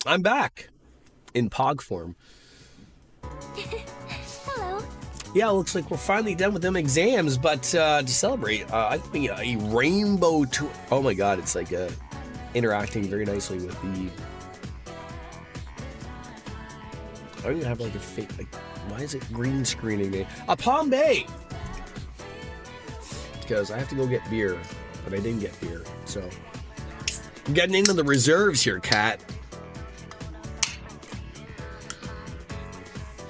I'm back in Pog form. Hello. Yeah, it looks like we're finally done with them exams, but to celebrate, I think a rainbow tour. Oh my god, it's like interacting very nicely with the. I don't even have like a fake. Like, why is it green screening me? A Palm Bay! Because I have to go get beer, but I didn't get beer, so. I'm getting into the reserves here, Cat.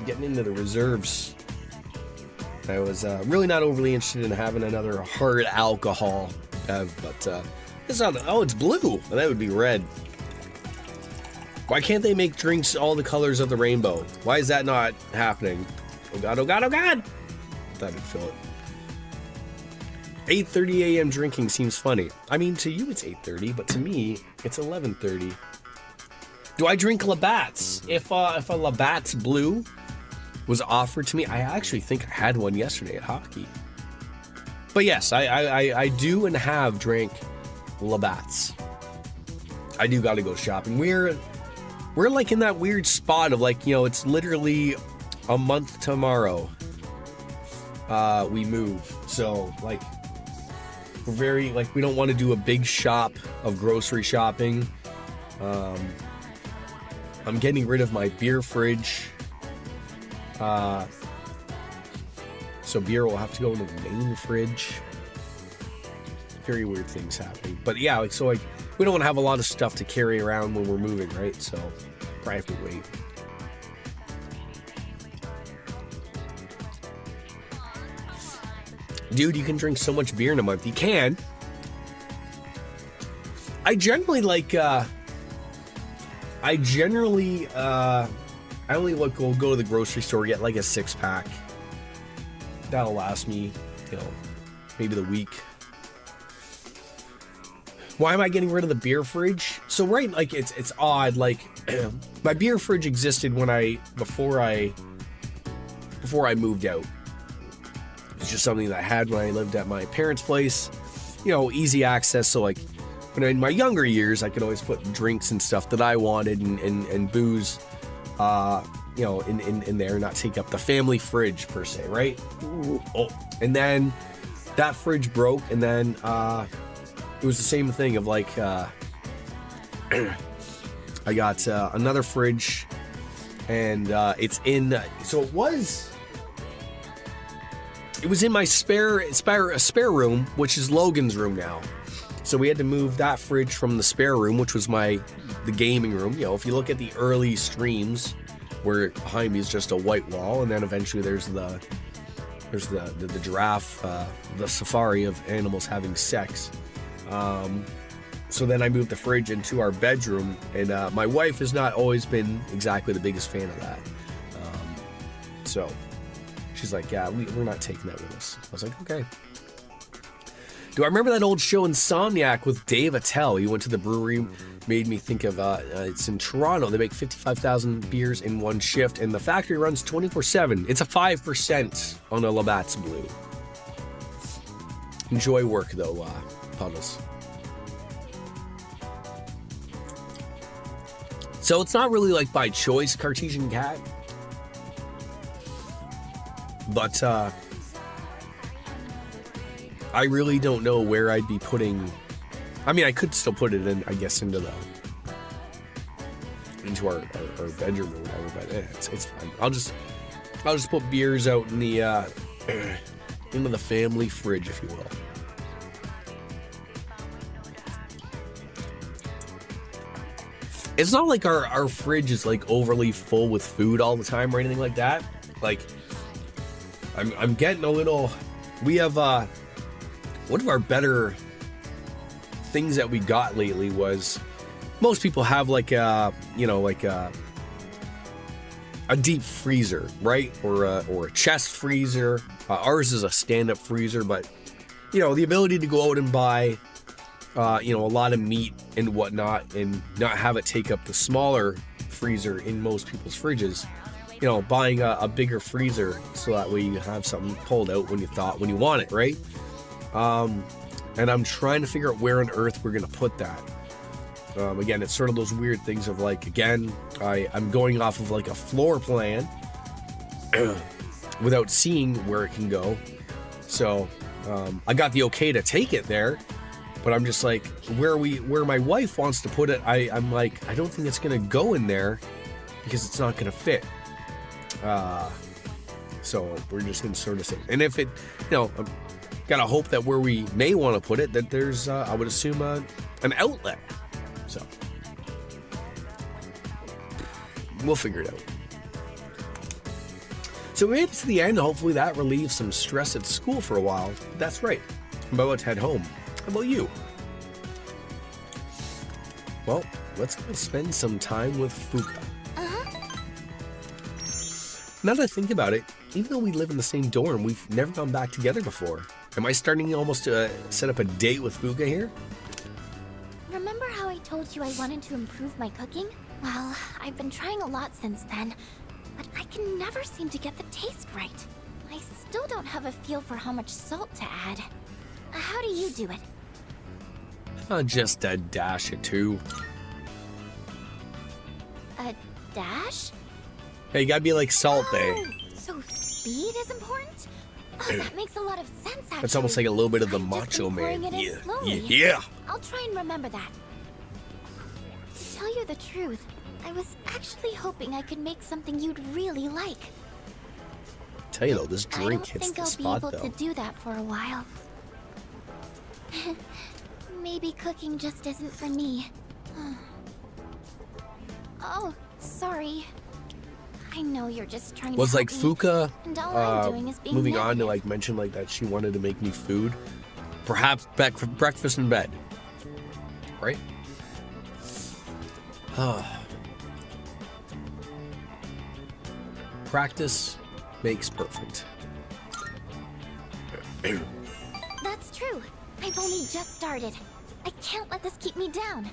Getting into the reserves. I was really not overly interested in having another hard alcohol, but it's not. Oh, it's blue. Well, that would be red. Why can't they make drinks all the colors of the rainbow? Why is that not happening? Oh god! Oh god! Oh god! That would fill it. 8:30 a.m. drinking seems funny. I mean, to you it's 8:30, but to me it's 11:30. Do I drink Labatt's? If a Labatt's Blue was offered to me, I actually think I had one yesterday at hockey. But yes, I do and have drank Labatt's. I do got to go shopping. We're like in that weird spot of like, you know, it's literally a month tomorrow. We move, so like we're very like we don't want to do a big shop of grocery shopping. I'm getting rid of my beer fridge. So beer will have to go into the main fridge. Very weird things happening. But yeah, like so like we don't want to have a lot of stuff to carry around when we're moving, right? So probably have to wait. Dude, you can drink so much beer in a month. You can. I generally like. I only like go to the grocery store, get like a 6-pack. That'll last me, maybe the week. Why am I getting rid of the beer fridge? So right, like it's odd. Like my beer fridge existed before I moved out. It's just something that I had when I lived at my parents' place. Easy access. So like when in my younger years, I could always put drinks and stuff that I wanted and booze, in there, not take up the family fridge per se, right? Oh, and then that fridge broke, and then it was the same thing of like I got another fridge, and it's in. So it was in my spare room, which is Logan's room now. So we had to move that fridge from the spare room, which was the gaming room. If you look at the early streams, where behind me is just a white wall, and then eventually there's the giraffe, the safari of animals having sex. So then I moved the fridge into our bedroom, and my wife has not always been exactly the biggest fan of that. So she's like, yeah, we're not taking that with us. I was like, okay. Do I remember that old show Insomniac with Dave Attell? He went to the brewery, made me think of, it's in Toronto. They make 55,000 beers in one shift, and the factory runs 24/7. It's a 5% on a Labatt's Blue. Enjoy work, though, Puddles. So it's not really like by choice, Cartesian Cat. But, I really don't know where I'd be putting. I mean, I could still put it in, I guess, into our bedroom or whatever. But it's fine. I'll just put beers out in the into the family fridge, if you will. It's not like our fridge is like overly full with food all the time or anything like that. Like, I'm getting a little. We have one of our better things that we got lately was most people have like a deep freezer, right? Or a chest freezer. Ours is a stand-up freezer, but the ability to go out and buy a lot of meat and whatnot and not have it take up the smaller freezer in most people's fridges. Buying a bigger freezer so that way you have something pulled out when you want it, right? And I'm trying to figure out where on earth we're going to put that. Again, it's sort of those weird things of like, again, I'm going off of like a floor plan without seeing where it can go. So I got the okay to take it there, but I'm just like, where my wife wants to put it, I'm like, I don't think it's going to go in there because it's not going to fit. So we're just going to sort of say, and if it, gotta hope that where we may want to put it, that there's, I would assume, an outlet. So we'll figure it out. So we made it to the end. Hopefully that relieves some stress at school for a while. That's right. I'm about to head home. How about you? Well, let's go spend some time with Fuka. Now that I think about it, even though we live in the same dorm, we've never gone back together before. Am I starting almost to set up a date with Fuka here? Remember how I told you I wanted to improve my cooking? Well, I've been trying a lot since then, but I can never seem to get the taste right. I still don't have a feel for how much salt to add. How do you do it? Just a dash or two. A dash? Hey, you gotta be like Salt Bay. So speed is important? Oh, that makes a lot of sense, actually. That's almost like a little bit of the I've just Macho been pouring Man. it in slowly. Yeah. I'll try and remember that. To tell you the truth, I was actually hoping I could make something you'd really like. Tell you though, this drink hits the spot I don't think I'll be though. able to do that for a while. Maybe cooking just isn't for me. Oh, sorry. I know you're just trying Was to like help me, Fuka and all I'm doing is being moving on to negative. like mention like that she wanted to make me food, perhaps breakfast in bed. right? Practice makes perfect. That's true. I've only just started. I can't let this keep me down.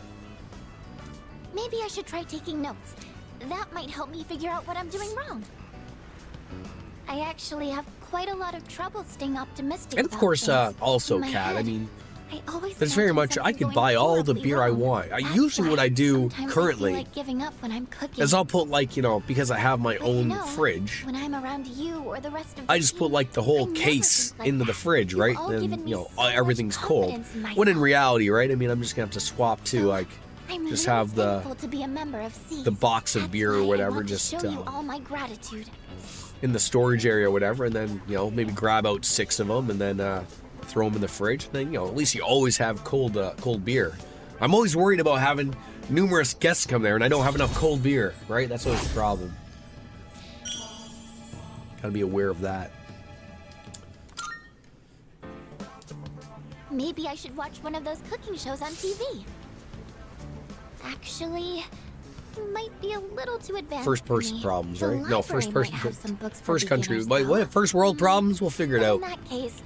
Maybe I should try taking notes. That might help me figure out what I'm doing wrong. I actually have quite a lot of trouble staying optimistic. And of about course, things. also, In my Kat, I head, mean, I always there's very imagine much, I something could going buy all the horribly beer I wrong. want. That's Usually why what I do sometimes currently I feel like giving up when I'm cooking. is I'll put like, you know, because I have my But you own know, fridge, when I'm around you or the rest of I the just put team, like the I whole never case think like into the that. fridge, You've right? all And, given me you know, so much everything's cold. confidence in When in myself. reality, right? I mean, I'm just gonna have to swap too, like, I'm just really have the thankful to be a member of C's. the box of That's beer or why I whatever want to just, show you all my gratitude. in the storage area or whatever, and then, you know, maybe grab out 6 of them and then throw them in the fridge. And then, you know, at least you always have cold beer. I'm always worried about having numerous guests come there and I don't have enough cold beer, right? That's always the problem. Gotta be aware of that. Maybe I should watch one of those cooking shows on TV. Actually, might be a little too advanced. First for person me. problems, The right? No, first library person. might have some books for First country. beginners, Wait, though. what? First world problems? We'll figure it But out. in that case,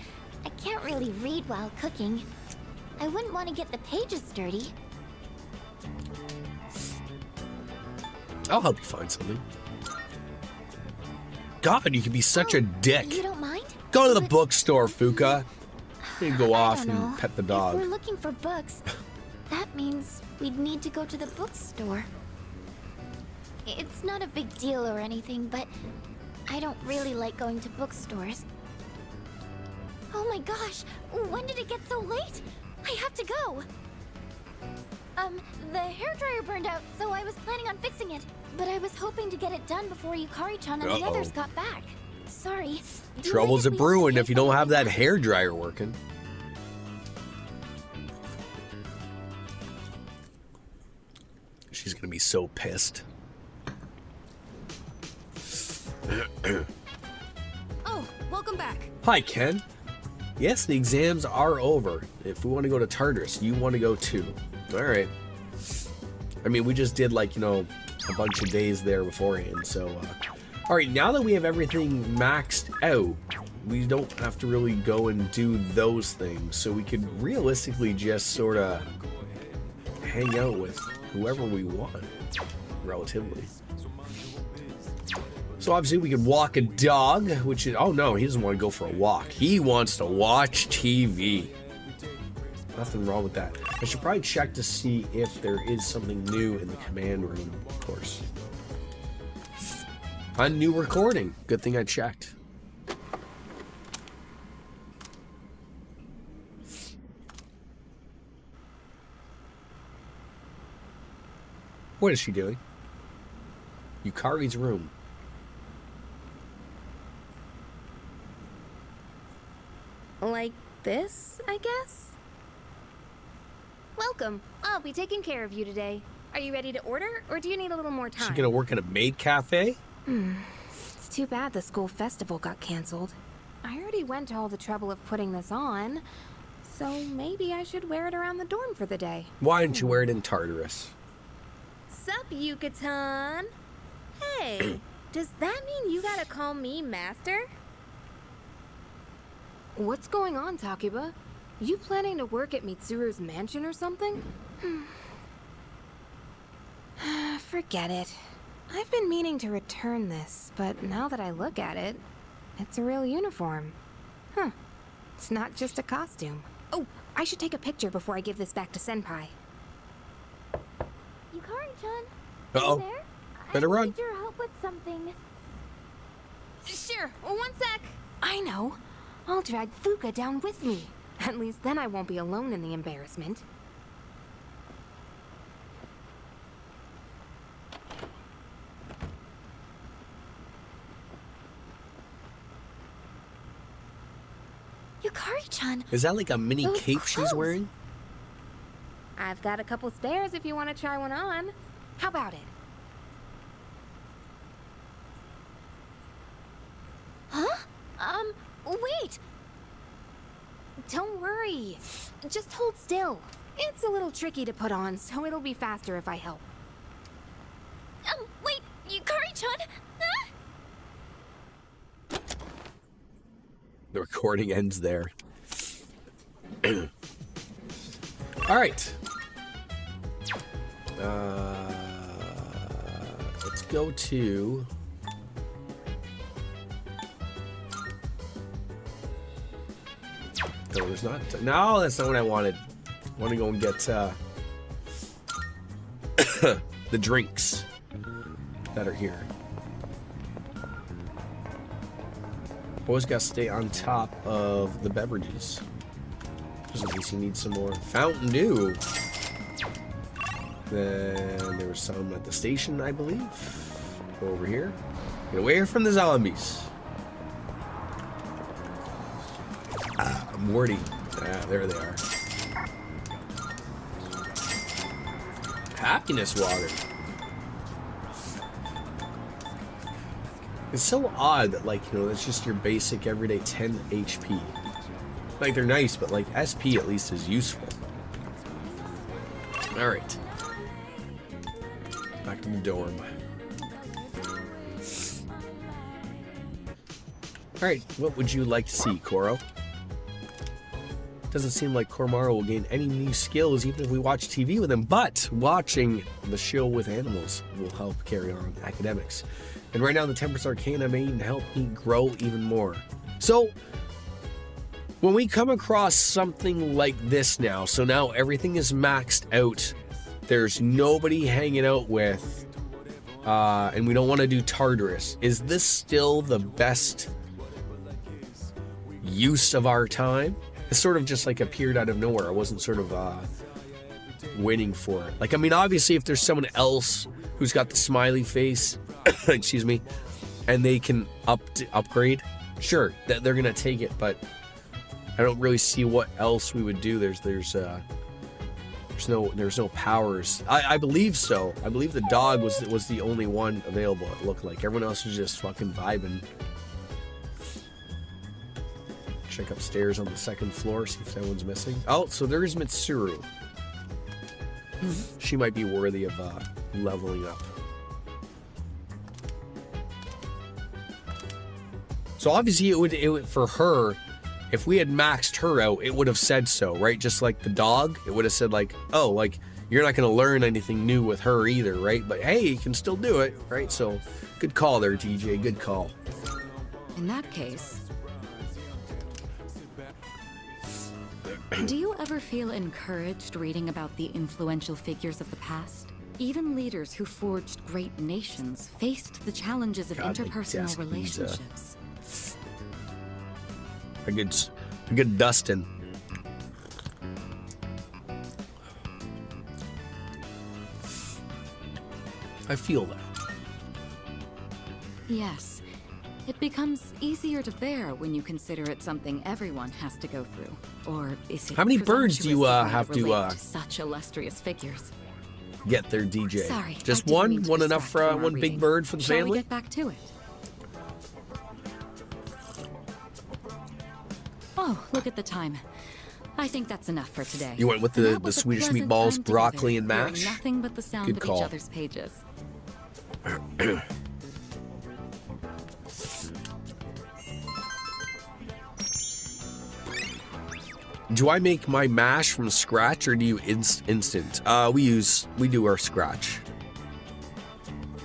I can't really read while cooking. I wouldn't want to get the pages dirty. I'll help you find something. God, you can be such a dick. You don't mind? Go to the But- bookstore, Fuka. You can go I off don't know. and pet the If dog. we're looking for books, that means we'd need to go to the bookstore. It's not a big deal or anything, but I don't really like going to bookstores. Oh my gosh, when did it get so late? I have to go. The hairdryer burned out, so I was planning on fixing it. But I was hoping to get it done before Yukari-chan and the Uh-oh. others got back. Sorry. Do you Troubles a mind if we brewing pay if you for don't have that back? hair dryer working. She's gonna be so pissed. Oh, welcome back. Hi, Ken. Yes, the exams are over. If we want to go to Tartarus, you want to go too. All right. I mean, we just did like, you know, a bunch of days there beforehand. So, all right, now that we have everything maxed out, we don't have to really go and do those things. So we could realistically just sort of hang out with whoever we want, relatively. So obviously we could walk a dog, which is, oh no, he doesn't want to go for a walk. He wants to watch TV. Nothing wrong with that. I should probably check to see if there is something new in the command room, of course. A new recording. Good thing I checked. What is she doing? Yukari's room. Like this, I guess? Welcome. I'll be taking care of you today. Are you ready to order, or do you need a little more Is she time? gonna work at a maid cafe? It's too bad the school festival got canceled. I already went to all the trouble of putting this on, so maybe I should wear it around the dorm for the day. Why didn't you wear it in Tartarus? Sup, Yucatan? Hey, does that mean you gotta call me master? What's going on, Takiba? You planning to work at Mitsuru's mansion or something? Forget it. I've been meaning to return this, but now that I look at it, it's a real uniform. Huh. It's not just a costume. Oh, I should take a picture before I give this back to Senpai. Yukari-chan, Uh-oh. you there? Better I run. need your help with something. Sure, 1 sec. I know. I'll drag Fuka down with me. At least then I won't be alone in the embarrassment. Yukari-chan, Is that like a mini Those cape she's clothes. wearing? I've got a couple spares if you want to try one on. How about it? wait! Don't worry. Just hold still. It's a little tricky to put on, so it'll be faster if I help. Wait, Yukari-chan? The recording ends there. All right. Let's go to... No, there's not... No, that's not what I wanted. I want to go and get the drinks that are here. Always got to stay on top of the beverages. Just in case you need some more. Fountain Dew. Then there was some at the station, I believe. Go over here. Get away from the zombies. Morty. There they are. Happiness water. It's so odd that, like, you know, it's just your basic everyday 10 HP. Like, they're nice, but, like, SP at least is useful. Alright. Back to the dorm. Alright, what would you like to see, Koro? Doesn't seem like Koromaru will gain any new skills even if we watch TV with him, but watching the show with animals will help carry on academics. And right now the Tempest Arcana may help me grow even more. So, when we come across something like this now, so now everything is maxed out, there's nobody hanging out with, and we don't want to do Tartarus, is this still the best use of our time? It sort of just like appeared out of nowhere. I wasn't sort of waiting for it. Like, I mean, obviously if there's someone else who's got the smiley face, excuse me, and they can upgrade, sure, they're gonna take it, but I don't really see what else we would do. There's no powers. I believe so. I believe the dog was the only one available, it looked like. Everyone else was just fucking vibing. Check upstairs on the second floor, see if anyone's missing. Oh, so there is Mitsuru. She might be worthy of leveling up. So obviously it would for her, if we had maxed her out, it would have said so, right? Just like the dog, it would have said like, oh, like you're not going to learn anything new with her either, right? But hey, you can still do it, right? So good call there, TJ, good call. In that case, do you ever feel encouraged reading about the influential figures of the past? Even leaders who forged great nations faced the challenges of interpersonal relationships. A good Dustin. I feel that. Yes. It becomes easier to bear when you consider it something everyone has to go through. Or is it... How many birds do you have to such illustrious figures? Get there, DJ? Sorry, just one enough for one big bird for the Shall family? we get back to it? Oh, look at the time. I think that's enough for today. You went with the Swedish meatballs, broccoli, and mash? Nothing but the sound Good of call. each other's pages. Do I make my mash from scratch or do you instant? We do our scratch.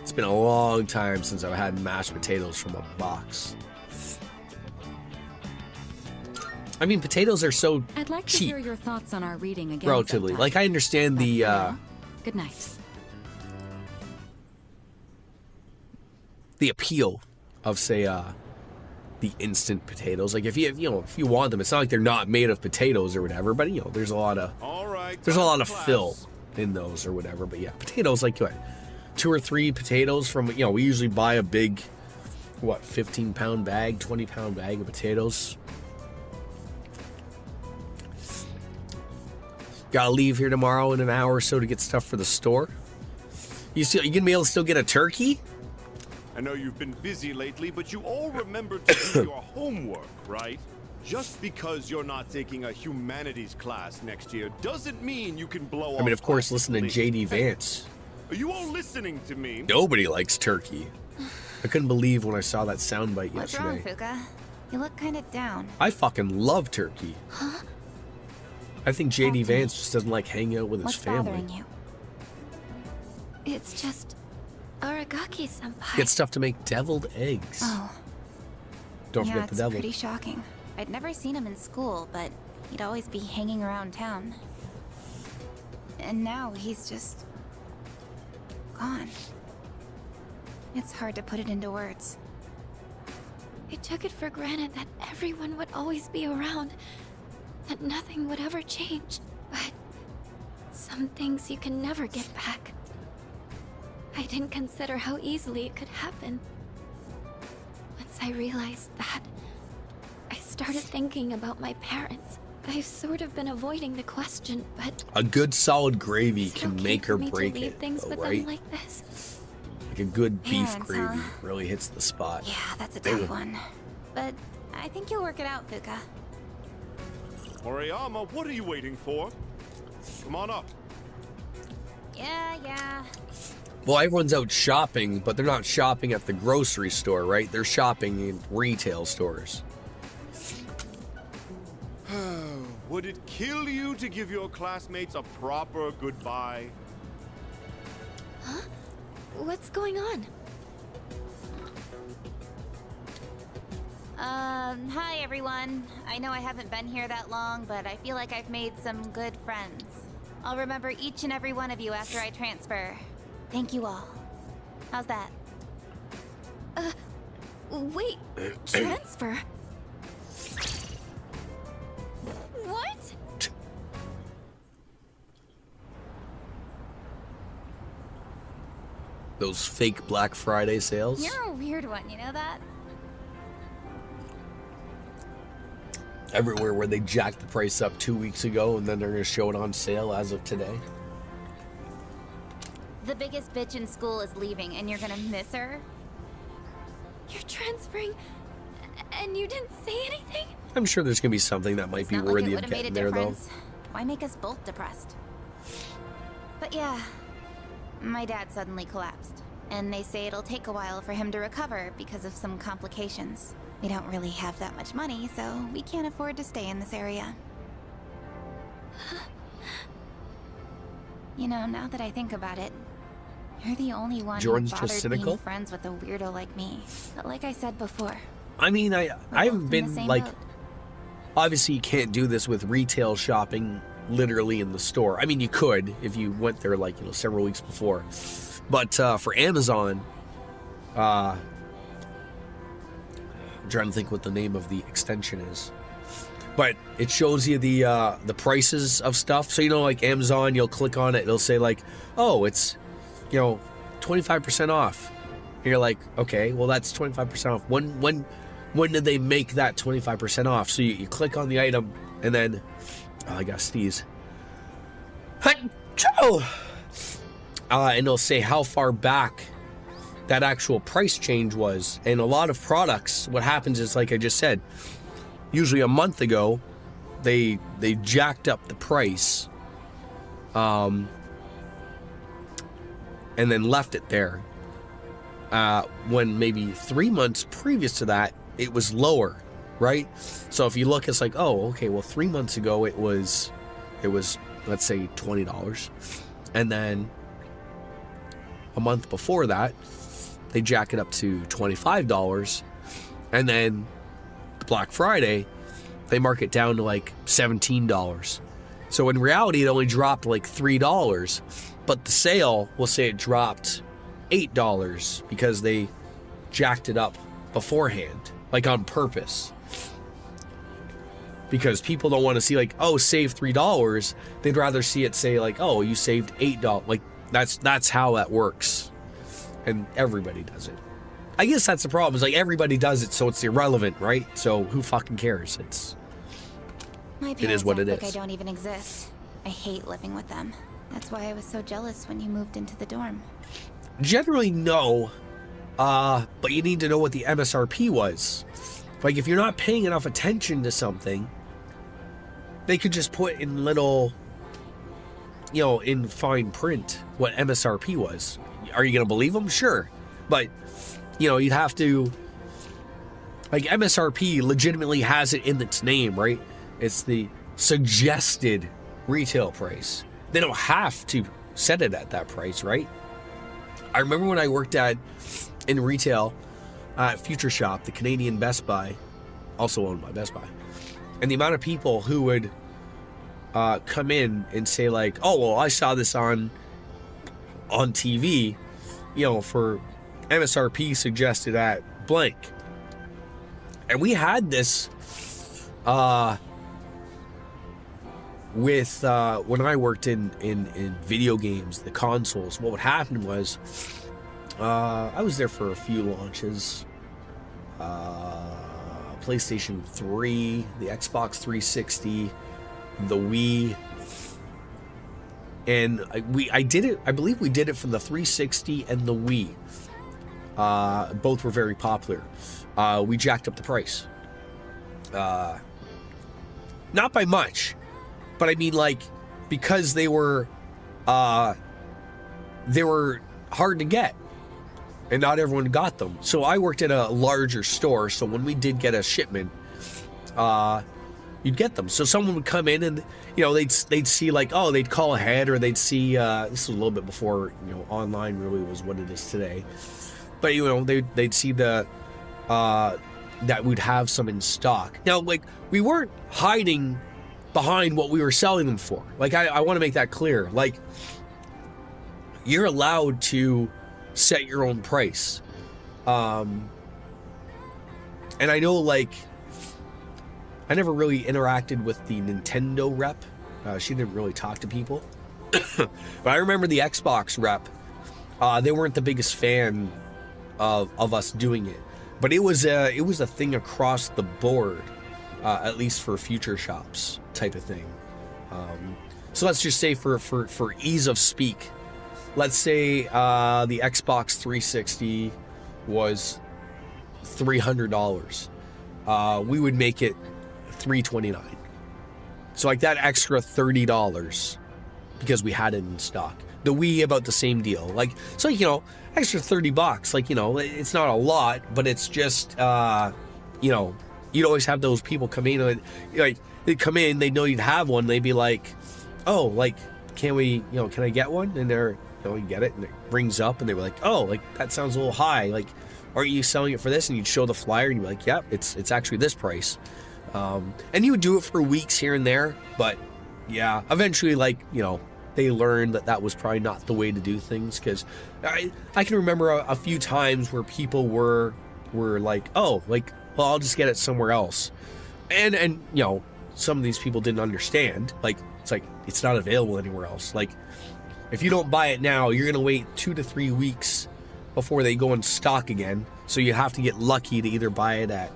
It's been a long time since I've had mashed potatoes from a box. I mean, potatoes are so I'd like cheap, to hear your thoughts on our reading again. relatively. Senpai. Like, I understand But the for now, good night. the appeal of, say, the instant potatoes. Like, if you want them, it's not like they're not made of potatoes or whatever. But there's a lot of fill in those or whatever. But yeah, potatoes, like what, 2 or 3 potatoes from we usually buy a big 15-pound bag, 20-pound bag of potatoes. Gotta leave here tomorrow in an hour or so to get stuff for the store. You gonna be able to still get a turkey? I know you've been busy lately, but you all remembered to do your homework, right? Just because you're not taking a humanities class next year doesn't mean you can blow off. I mean, of course, listen to J.D. Vance. Are you all listening to me? Nobody likes turkey. I couldn't believe when I saw that soundbite What's yesterday. wrong, Fuka? You look kind of down. I fucking love turkey. Huh? I think J.D. Vance just doesn't like hanging out with his What's family. bothering you? It's just Aragaki-senpai. Get stuff to make deviled eggs. Oh. Don't Yeah, forget the it's devil. pretty shocking. I'd never seen him in school, but he'd always be hanging around town. And now he's just gone. It's hard to put it into words. I took it for granted that everyone would always be around, that nothing would ever change. But some things you can never get back. I didn't consider how easily it could happen. Once I realized that, I started thinking about my parents. I've sort of been avoiding the question, but A good solid gravy is it can okay make for or me to break leave it, things though, with right? them like this? Like a good beef Parents, gravy huh? really hits the spot. Yeah, that's a tough one. But I think you'll work it out, Fuka. Oriyama, what are you waiting for? Come on up. Yeah. Well, everyone's out shopping, but they're not shopping at the grocery store, right? They're shopping in retail stores. Would it kill you to give your classmates a proper goodbye? Huh? What's going on? Hi everyone. I know I haven't been here that long, but I feel like I've made some good friends. I'll remember each and every one of you after I transfer. Thank you all. How's that? Wait, transfer? What? Those fake Black Friday sales. You're a weird one, you know that? Everywhere where they jacked the price up 2 weeks ago and then they're going to show it on sale as of today. The biggest bitch in school is leaving and you're gonna miss her? You're transferring, and you didn't say anything? I'm sure there's going to be something that might It's be not like worthy it of would've made getting a there, though. difference. Why make us both depressed? But yeah, my dad suddenly collapsed. And they say it'll take a while for him to recover because of some complications. We don't really have that much money, so we can't afford to stay in this area. You know, now that I think about it, you're the only one Jordan's who just bothered cynical? being friends with a weirdo like me. But like I said before, I mean, I haven't in the been, same like... boat. Obviously, you can't do this with retail shopping literally in the store. I mean, you could if you went there, like, several weeks before. But for Amazon, I'm trying to think what the name of the extension is. But it shows you the prices of stuff. So, like Amazon, you'll click on it. It'll say, like, oh, it's, 25% off. And you're like, okay, well, that's 25% off. When did they make that 25% off? So you click on the item, and then... Oh, I got sneeze. And it'll say how far back that actual price change was. And a lot of products, what happens is, like I just said, usually a month ago, they jacked up the price, and then left it there. When maybe 3 months previous to that, it was lower, right? So if you look, it's like, oh, okay, well, 3 months ago it was, let's say $20, and then a month before that, they jack it up to $25, and then Black Friday, they mark it down to like $17. So in reality, it only dropped like $3, but the sale will say it dropped $8 because they jacked it up beforehand, like on purpose. Because people don't want to see like, oh, save $3. They'd rather see it say like, oh, you saved $8. Like that's how that works, and everybody does it. I guess that's the problem. Is like everybody does it, so it's irrelevant, right? So who fucking cares? It is what it Like is. I don't even exist. I hate living with them. That's why I was so jealous when you moved into the dorm. Generally, no. But you need to know what the MSRP was. Like, if you're not paying enough attention to something, they could just put in little, you know, in fine print what MSRP was. Are you going to believe them? Sure. But, you know, you'd have to, like, MSRP legitimately has it in its name, right? It's the suggested retail price. They don't have to set it at that price, right? I remember when I worked in retail at Future Shop, the Canadian Best Buy, also owned by Best Buy, and the amount of people who would come in and say like, oh, well, I saw this on TV, you know, for MSRP suggested at blank. And we had this with when I worked in video games, the consoles. What would happen was I was there for a few launches. PlayStation 3, the Xbox 360, the Wii, and I did it. I believe we did it for the 360 and the Wii. Both were very popular. We jacked up the price. Not by much, but I mean, like, because they were hard to get. And not everyone got them. So I worked at a larger store, so when we did get a shipment, you'd get them. So someone would come in and, you know, they'd see like, oh, they'd call ahead, or they'd see, this was a little bit before, you know, online really was what it is today. But, you know, they'd see that we'd have some in stock. Now, like, we weren't hiding behind what we were selling them for. Like, I want to make that clear. Like, you're allowed to set your own price. And I know, like, I never really interacted with the Nintendo rep. She didn't really talk to people. But I remember the Xbox rep. They weren't the biggest fan of us doing it. But it was a thing across the board, at least for future shops type of thing. So let's just say for ease of speak, let's say the Xbox 360 was $300. We would make it $329. So like that extra $30 because we had it in stock. The Wii, about the same deal. Like, so, you know, extra $30. Like, you know, it's not a lot, but it's just, you know, you'd always have those people come in, and, like, they'd come in, they'd know you'd have one, they'd be like, oh, like, can I get one? And they're, you know, you get it, and it brings up, and they were like, oh, like, that sounds a little high. Like, aren't you selling it for this? And you'd show the flyer, and you'd be like, yep, it's actually this price. And you would do it for weeks here and there, but yeah, eventually, like, you know, they learned that was probably not the way to do things, because I can remember a few times where people were like, oh, like, well, I'll just get it somewhere else, and you know, some of these people didn't understand, like, it's not available anywhere else. Like, if you don't buy it now, you're gonna wait 2 to 3 weeks before they go in stock again, so you have to get lucky to either buy it at,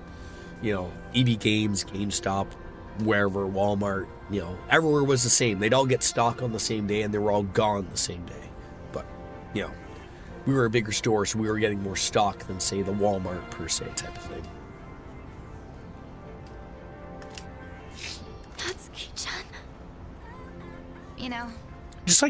you know, EB Games, GameStop, wherever, Walmart, you know, everywhere was the same. They'd all get stock on the same day, and they were all gone the same day. But, you know, we were a bigger store, so we were getting more stock than, say, the Walmart per se type of thing. That's Ki-chan. You know, just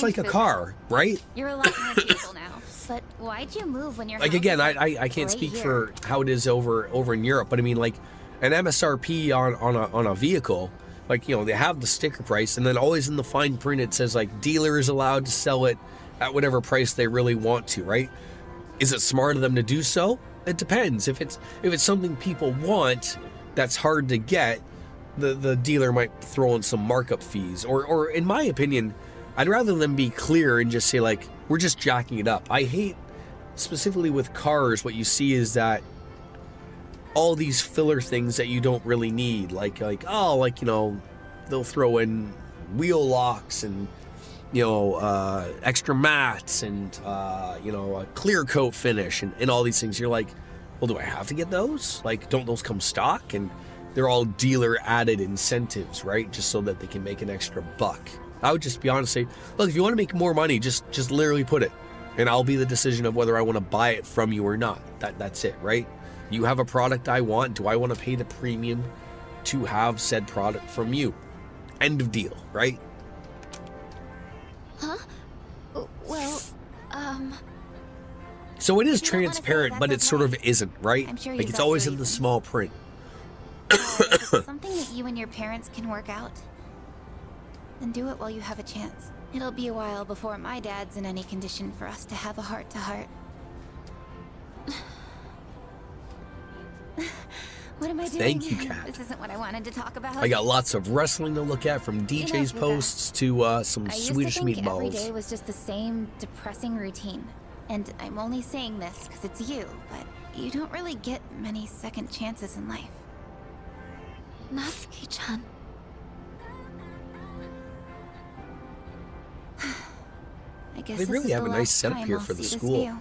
like a car, right? You're a lot more people now. But why'd you move when you're like, again, I can't right speak here? for how it is over in Europe, but I mean, like, an MSRP on a vehicle, like, you know, they have the sticker price, and then always in the fine print it says, like, dealer is allowed to sell it at whatever price they really want to, right? Is it smart of them to do so? It depends. If it's something people want that's hard to get, the dealer might throw in some markup fees, or in my opinion, I'd rather them be clear and just say, like, we're just jacking it up. I hate, specifically with cars, what you see is that all these filler things that you don't really need, like, oh, like, you know, they'll throw in wheel locks and, you know, extra mats and, you know, a clear coat finish and all these things. You're like, well, do I have to get those? Like, don't those come stock? And they're all dealer added incentives, right? Just so that they can make an extra buck. I would just be honest and say, look, if you want to make more money, just literally put it, and I'll be the decision of whether I want to buy it from you or not. That's it, right? You have a product I want. Do I want to pay the premium to have said product from you? End of deal, right? Huh? Well, So it is If you don't wanna say it, transparent, but it that's sort of okay. isn't, right? I'm sure Like you've it's got always your in the reasons. small print. If it's something that you and your parents can work out, then do it while you have a chance. It'll be a while before my dad's in any condition for us to have a heart-to-heart. What am I doing? Thank you, Kat. This isn't what I wanted to talk about. I got lots of wrestling to look at, from DJ's Fuka, posts to some I used Swedish to think every meatballs. day was just the same depressing routine. And I'm only saying this because it's you, but you don't really get many second chances in life. Natsuki-chan. I guess They this really is have the a nice last setup time here I'll for the see this school. view.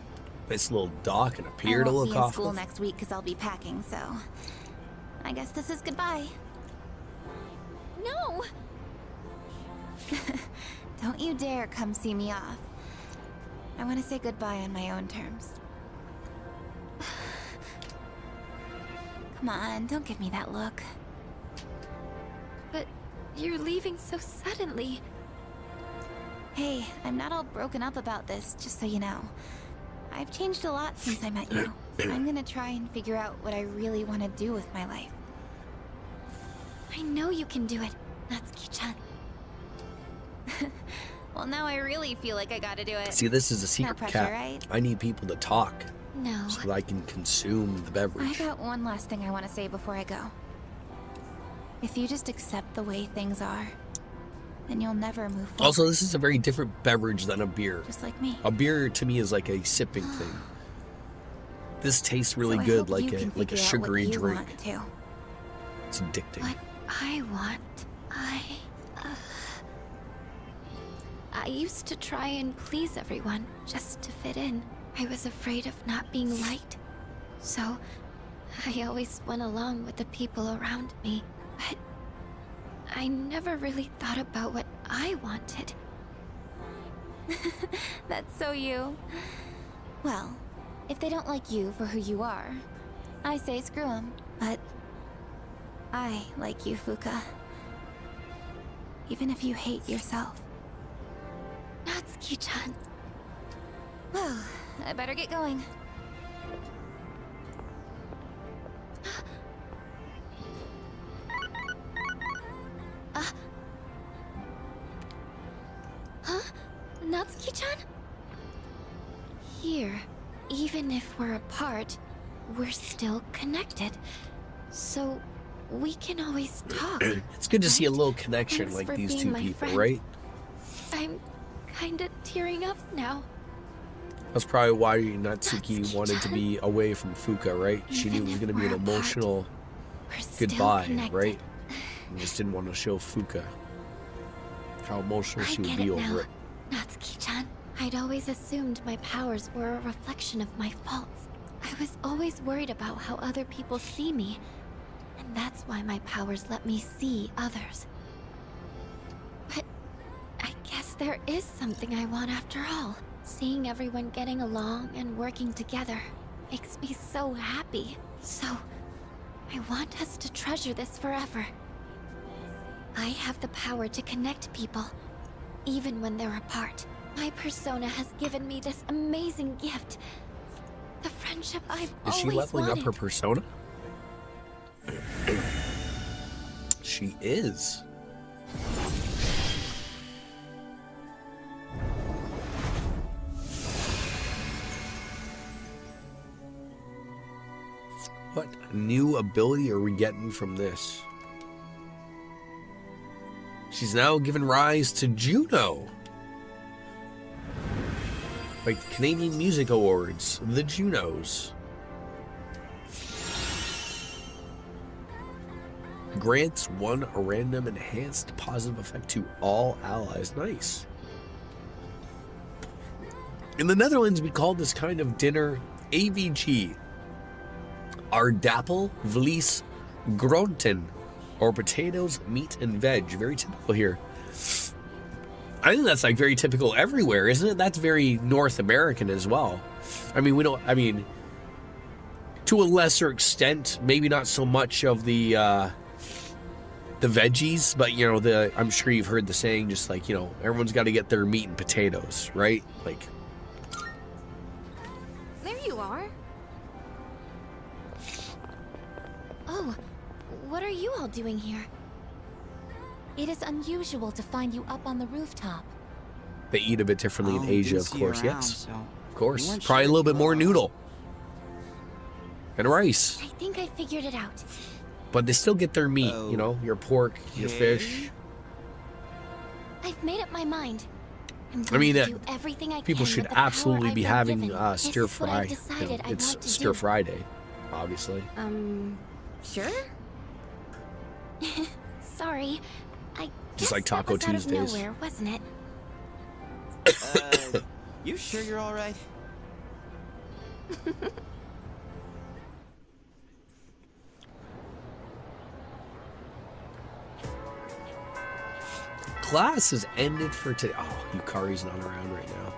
Nice little dock and a pier I to won't look be in off school of. next week because I'll be packing, so I guess this is goodbye. No! Don't you dare come see me off. I want to say goodbye on my own terms. Come on, don't give me that look. But you're leaving so suddenly. Hey, I'm not all broken up about this, just so you know. I've changed a lot since I met you. I'm gonna try and figure out what I really want to do with my life. I know you can do it, Natsuki-chan. Well, now I really feel like I gotta do it. See, this is a secret pressure, cat. right? I need people to talk No. so that I can consume the I beverage. got one last thing I want to say before I go. If you just accept the way things are, then you'll never move forward. Also, this is a very different beverage than a beer. Just like me. A beer to me is like a sipping thing. This tastes really So I good, hope like you a can like a figure out what sugary you drink. want, too. It's addicting. What I want, I used to try and please everyone just to fit in. I was afraid of not being liked. So, I always went along with the people around me. But I never really thought about what I wanted. That's so you. Well, if they don't like you for who you are, I say screw them. But I like you, Fuka. Even if you hate yourself. Natsuki-chan. Well, I better get going. Huh? Natsuki-chan? Here, even if we're apart, we're still connected. So, we can always talk. It's good to see a right? little connection Thanks like for these being two my people, friend. right? I'm kinda tearing up now. That's probably why Natsuki wanted to be away from Fuka, right? She knew it was Even going to be if an we're apart, emotional We're still goodbye, connected. right? And just didn't want to show Fuka how emotional I she would get be it over now. it. Natsuki-chan, I'd always assumed my powers were a reflection of my faults. I was always worried about how other people see me. And that's why my powers let me see others. But I guess there is something I want after all. Seeing everyone getting along and working together makes me so happy. So, I want us to treasure this forever. I have the power to connect people, even when they're apart. My persona has given me this amazing gift. The friendship I've Is she always leveling wanted. up her persona? She is. What new ability are we getting from this? She's now given rise to Juno. Like the Canadian Music Awards, the Junos. Grants one random enhanced positive effect to all allies. Nice. In the Netherlands, we call this kind of dinner AVG. Aardappel, vlees, groenten, or potatoes, meat, and veg. Very typical here. I think that's like very typical everywhere, isn't it? That's very North American as well. I mean, to a lesser extent, maybe not so much of the veggies, but you know, I'm sure you've heard the saying, just like, you know, everyone's got to get their meat and potatoes, right? Like, There you are. Oh, what are you all doing here? It is unusual to find you up on the rooftop. they eat a bit differently in Asia, didn't of see you course. around, Yes, so of course. we weren't Probably a sure little if bit you more were- noodle and rice, I think I figured it out. but they still get their meat. You know, your pork, your fish. I've made up my mind. I'm I going mean, to do everything I people can should with the power absolutely I've be been having given. This stir is what fry. I've decided I It's want to stir do. fry day, obviously. Sure? Sorry. I Just guess like Taco that was Tuesdays. Out of nowhere, wasn't it? You sure you're all right? Class has ended for today. Oh, Yukari's not around right now.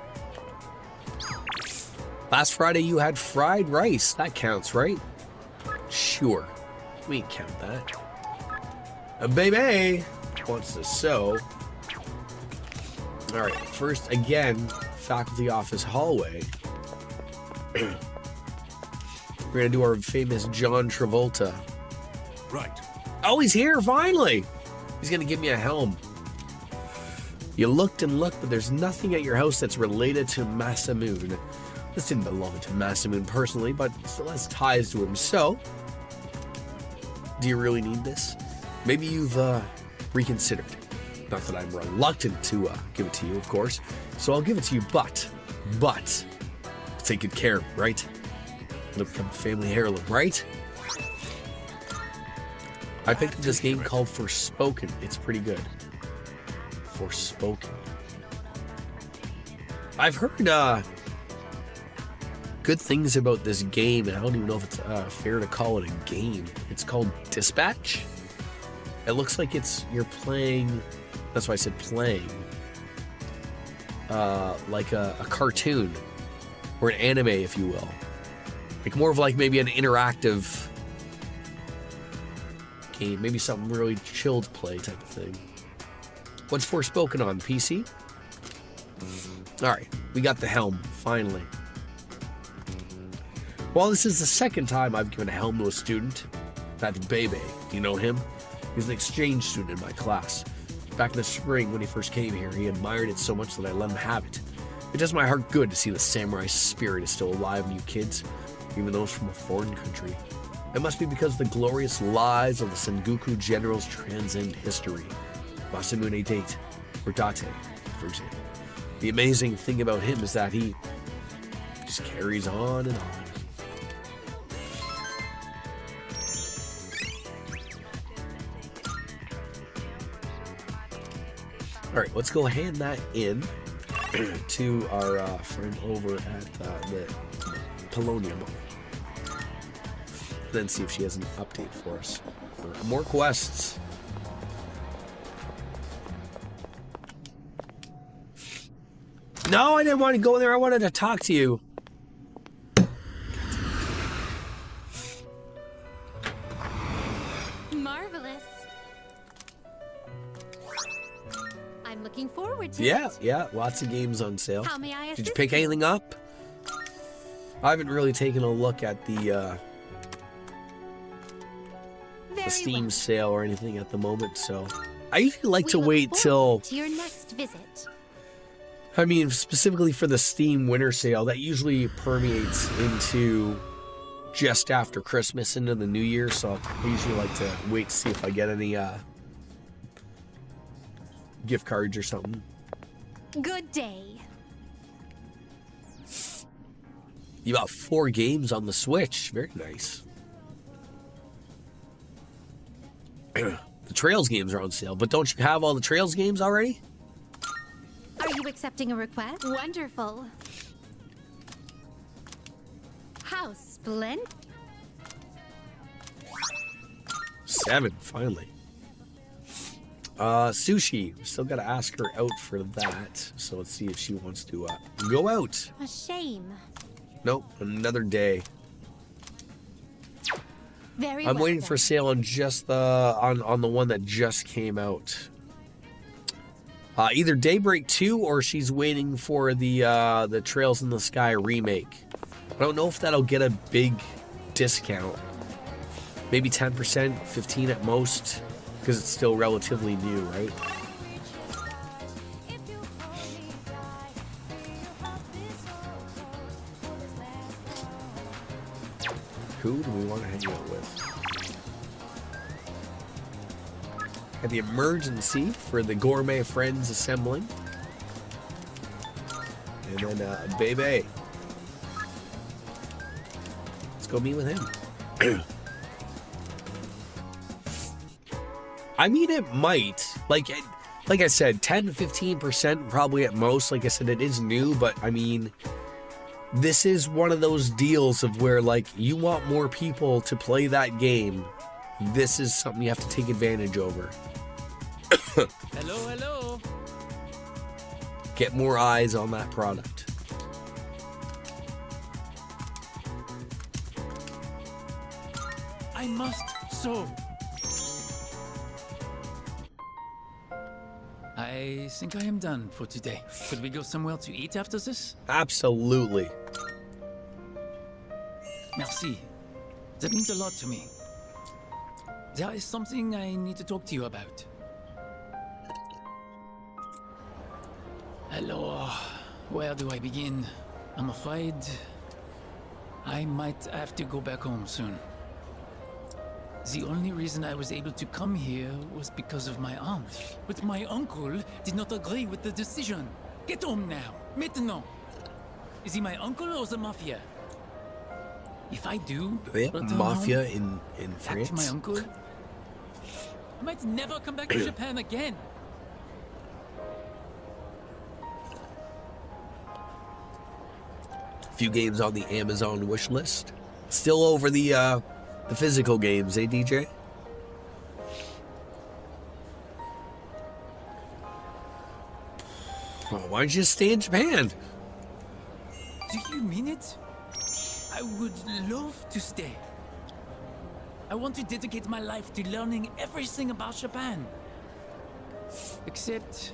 Last Friday you had fried rice. That counts, right? Sure. We can count that. A baby wants to sew. Alright, first again, faculty office hallway. We're gonna do our famous John Travolta. Right. Oh, he's here, finally! He's gonna give me a helm. You looked and looked, but there's nothing at your house that's related to Masamune. This didn't belong to Masamune personally, but still has ties to him. So, do you really need this? Maybe you've reconsidered. Not that I'm reluctant to give it to you, of course. So I'll give it to you, but take good care of it, right? It'll become a family heirloom, right? I picked up this game called Forspoken. It's pretty good. Forspoken. I've heard good things about this game, and I don't even know if it's fair to call it a game. It's called Dispatch. It looks like you're playing. That's why I said playing. Like a cartoon or an anime, if you will. Like more of like maybe an interactive game, maybe something really chilled play type of thing. What's Forspoken on PC? All right, we got the helm finally. Well, this is the second time I've given a helm to a student. That's Bebe. Do you know him? He's an exchange student in my class. Back in the spring when he first came here, he admired it so much that I let him have it. It does my heart good to see the samurai spirit is still alive in you kids, even those from a foreign country. It must be because the glorious lives of the Sengoku generals transcend history. Masamune Date, or Date, for example. The amazing thing about him is that he just carries on and on. All right, let's go hand that in to our friend over at the Polonium. Then see if she has an update for us for more quests. No, I didn't want to go there. I wanted to talk to you. Marvelous. I'm looking forward to Yeah, it. yeah, lots of games on sale. How may I assist Did you pick anything up? I haven't really taken a look at the Steam sale or anything at the moment, so I usually like to wait till to your next visit. I mean, specifically for the Steam winter sale, that usually permeates into just after Christmas into the New Year, so I usually like to wait to see if I get any gift cards or something. Good day. You got 4 games on the Switch. Very nice. The Trails games are on sale, but don't you have all the Trails games already? Are you accepting a request? Wonderful. How splendid. 7, finally. Sushi. We still gotta ask her out for that. So let's see if she wants to go out. A shame. Nope, another day. Very I'm well waiting for done. sale on just the on the one that just came out. Either Daybreak 2 or she's waiting for the Trails in the Sky remake. I don't know if that'll get a big discount. Maybe 10%, 15 at most, because it's still relatively new, right? Who do we want to hang out with? At the emergency for the gourmet friends assembling. And then Bebe. Let's go meet with him. I mean, it might. Like I said, 10 to 15% probably at most. Like I said, it is new, but I mean, this is one of those deals of where, like, you want more people to play that game. This is something you have to take advantage over. Hello, hello. Get more eyes on that product. I must so. I think I am done for today. Could we go somewhere to eat after this? Absolutely. Merci. That means a lot to me. There is something I need to talk to you about. Hello. Where do I begin? I'm afraid I might have to go back home soon. The only reason I was able to come here was because of my aunt. But my uncle did not agree with the decision. Get home now, maintenant. Is he my uncle or the mafia? If I do, They have return mafia home, in back France? to my uncle, I might never come back to Japan again. Few games on the Amazon wish list. Still over the physical games, eh, DJ? Well, why don't you just stay in Japan? Do you mean it? I would love to stay. I want to dedicate my life to learning everything about Japan. Except,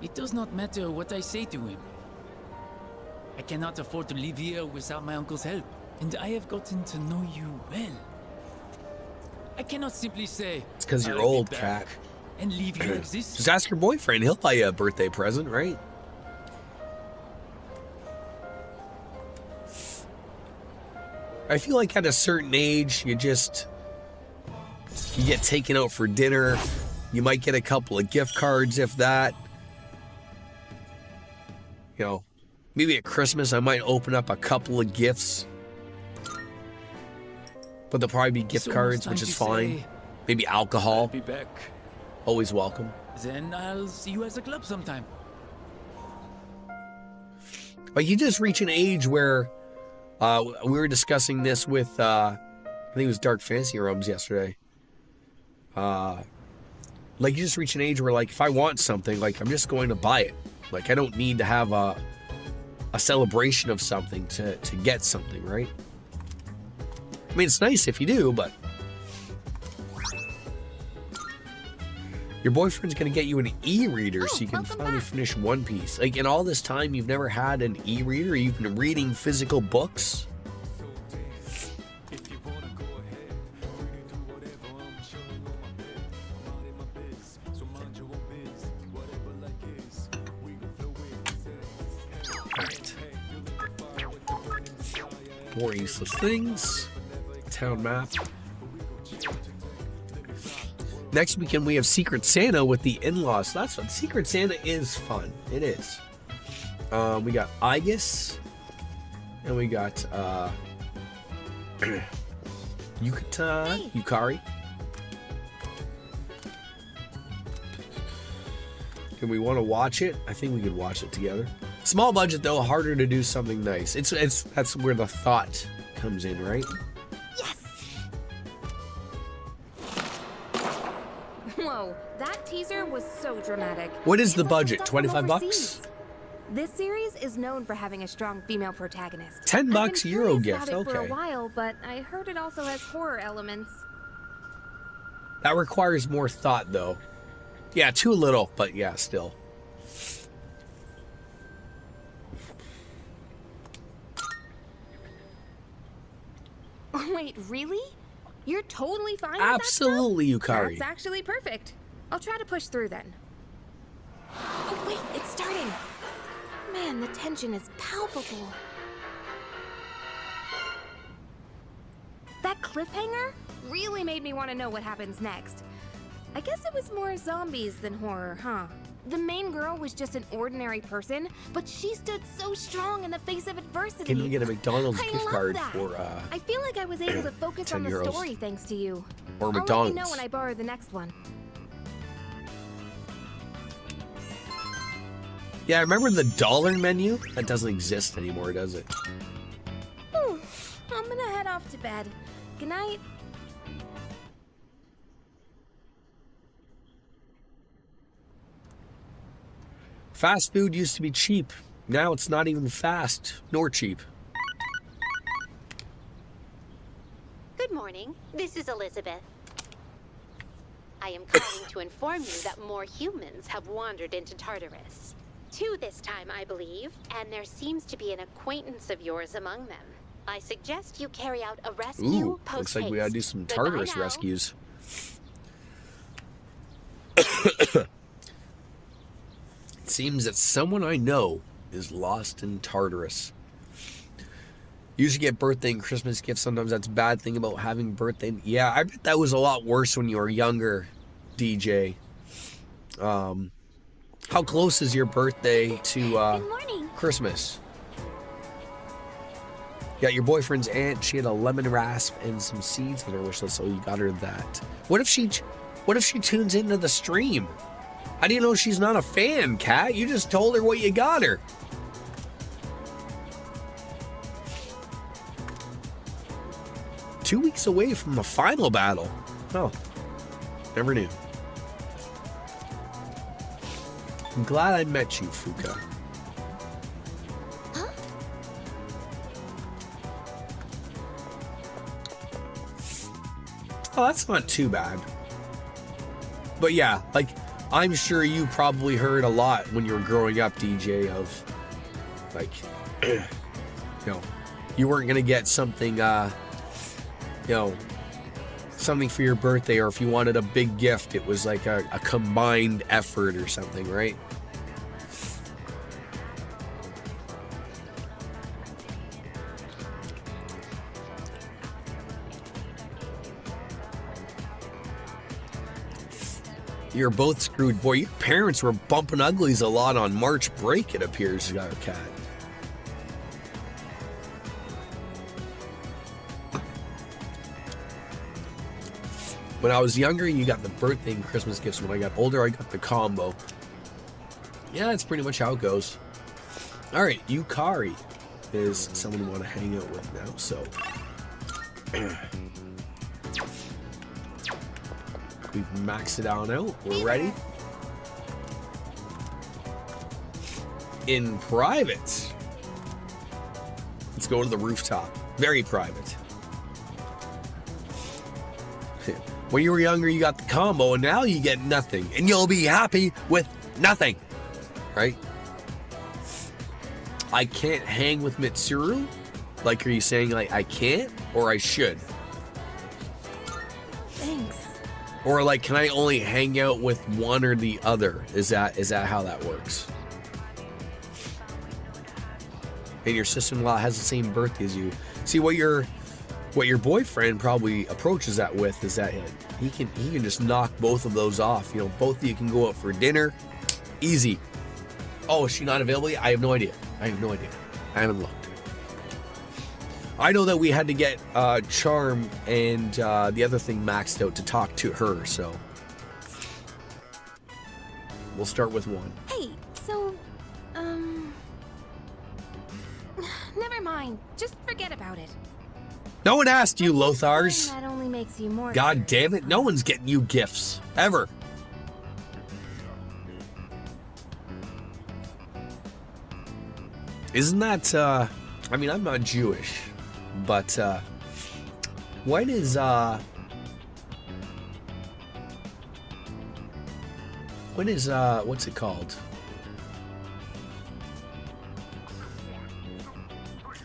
it does not matter what I say to him. I cannot afford to live here without my uncle's help, and I have gotten to know you well. I cannot simply say, It's because you're "I'll be old, back," cat. and leave you like this. Just ask your boyfriend. He'll buy you a birthday present, right? I feel like at a certain age, you get taken out for dinner. You might get a couple of gift cards, if that. You know, maybe at Christmas, I might open up a couple of gifts. But they'll probably be gift So cards, much which time is to fine. say, Maybe I'll alcohol. be back. Always welcome. Then I'll see you at the club sometime. Like, you just reach an age where we were discussing this with I think it was Dark Fantasy Realms yesterday. Like, you just reach an age where, like, if I want something, like, I'm just going to buy it. Like, I don't need to have a celebration of something to get something, right? I mean, it's nice if you do, but your boyfriend's gonna get you an e-reader so you can finally finish One Piece. Like, in all this time, you've never had an e-reader? You've been reading physical books? Alright. More useless things. Town map. Next weekend we have Secret Santa with the in-laws. So that's fun. Secret Santa is fun. It is. We got Aegis. And we got Yukari. And we want to watch it. I think we could watch it together. Small budget though, harder to do something nice. It's that's where the thought comes in, right? Whoa, that teaser was so dramatic. What is the It's like budget? stuff from 25 bucks? overseas. This series is known for having a strong female protagonist. $10 I've been Euro curious gift, about it for a okay. while, but I heard it also has horror elements. That requires more thought, though. Yeah, too little, but yeah, still. Wait, really? You're totally fine with Absolutely, that stuff? Yukari. That's actually perfect. I'll try to push through then. Oh wait, it's starting. Man, the tension is palpable. That cliffhanger really made me want to know what happens next. I guess it was more zombies than horror, huh? The main girl was just an ordinary person, but she stood so strong in the face of adversity. Can we get a McDonald's I gift love card that. for I feel like I was able to focus on the 10 euros. story thanks to you. Or I'll let McDonald's. you know when I borrow the next one. Yeah, remember the dollar menu? That doesn't exist anymore, does it? Whew, I'm gonna head off to bed. Good night. Fast food used to be cheap. Now it's not even fast, nor cheap. Good morning. This is Elizabeth. I am calling to inform you that more humans have wandered into Tartarus. 2 this time, I believe, and there seems to be an acquaintance of yours among them. I suggest you carry out a rescue Ooh, post-haste. looks like we gotta do some Goodbye Tartarus now. rescues. It seems that someone I know is lost in Tartarus. Usually get birthday and Christmas gifts. Sometimes that's a bad thing about having birthday. Yeah, I bet that was a lot worse when you were younger, DJ. How close is your birthday to Christmas? Yeah, your boyfriend's aunt, she had a lemon rasp and some seeds on her wish list, so you got her that. What if she tunes into the stream? How do you know she's not a fan, Kat? You just told her what you got her. Two weeks away from the final battle. Oh, never knew. I'm glad I met you, Fuka. Oh, that's not too bad. But yeah, like, I'm sure you probably heard a lot when you were growing up, DJ, of, like, you know, you weren't going to get something, something for your birthday, or if you wanted a big gift, it was like a combined effort or something, right? You're both screwed. Boy, your parents were bumping uglies a lot on March break, it appears, Kat. When I was younger, you got the birthday and Christmas gifts. When I got older, I got the combo. Yeah, that's pretty much how it goes. All right, Yukari is someone we want to hang out with now, so... We've maxed it on out. We're ready. In private. Let's go to the rooftop. Very private. When you were younger, you got the combo, and now you get nothing. And you'll be happy with nothing. Right? I can't hang with Mitsuru? Like, are you saying, like, I can't? Or I should? Thanks. Or, like, can I only hang out with one or the other? Is that how that works? And your sister-in-law has the same birthday as you. See, what your boyfriend probably approaches that with is that he can just knock both of those off. You know, both of you can go out for dinner. Easy. Oh, is she not available yet? I have no idea. I haven't looked. I know that we had to get Charm and the other thing maxed out to talk to her, so we'll start with one. Hey, so, never mind. Just forget about it. No one asked you, Lothars. That only makes you more. God damn it, no one's getting you gifts. Ever. Isn't that, I mean, I'm not Jewish, but, what is, what's it called?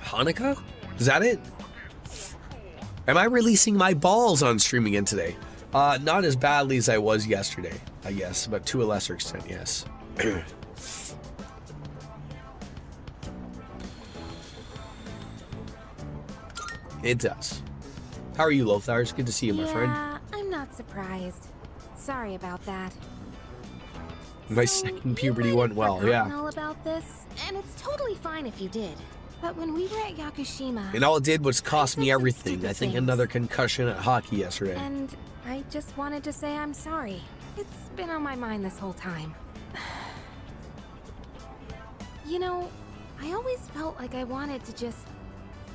Hanukkah? Is that it? Am I releasing my balls on stream again today? Not as badly as I was yesterday, I guess, but to a lesser extent, yes. It does. How are you, Lothar? It's good to see you, my friend. Yeah, I'm not surprised. Sorry about that. My second puberty went well, yeah. All about this, and it's totally fine if you did. But when we were at Yakushima, And all it did was cost me everything. I think another concussion at hockey yesterday. and I just wanted to say I'm sorry. It's been on my mind this whole time. You know, I always felt like I wanted to just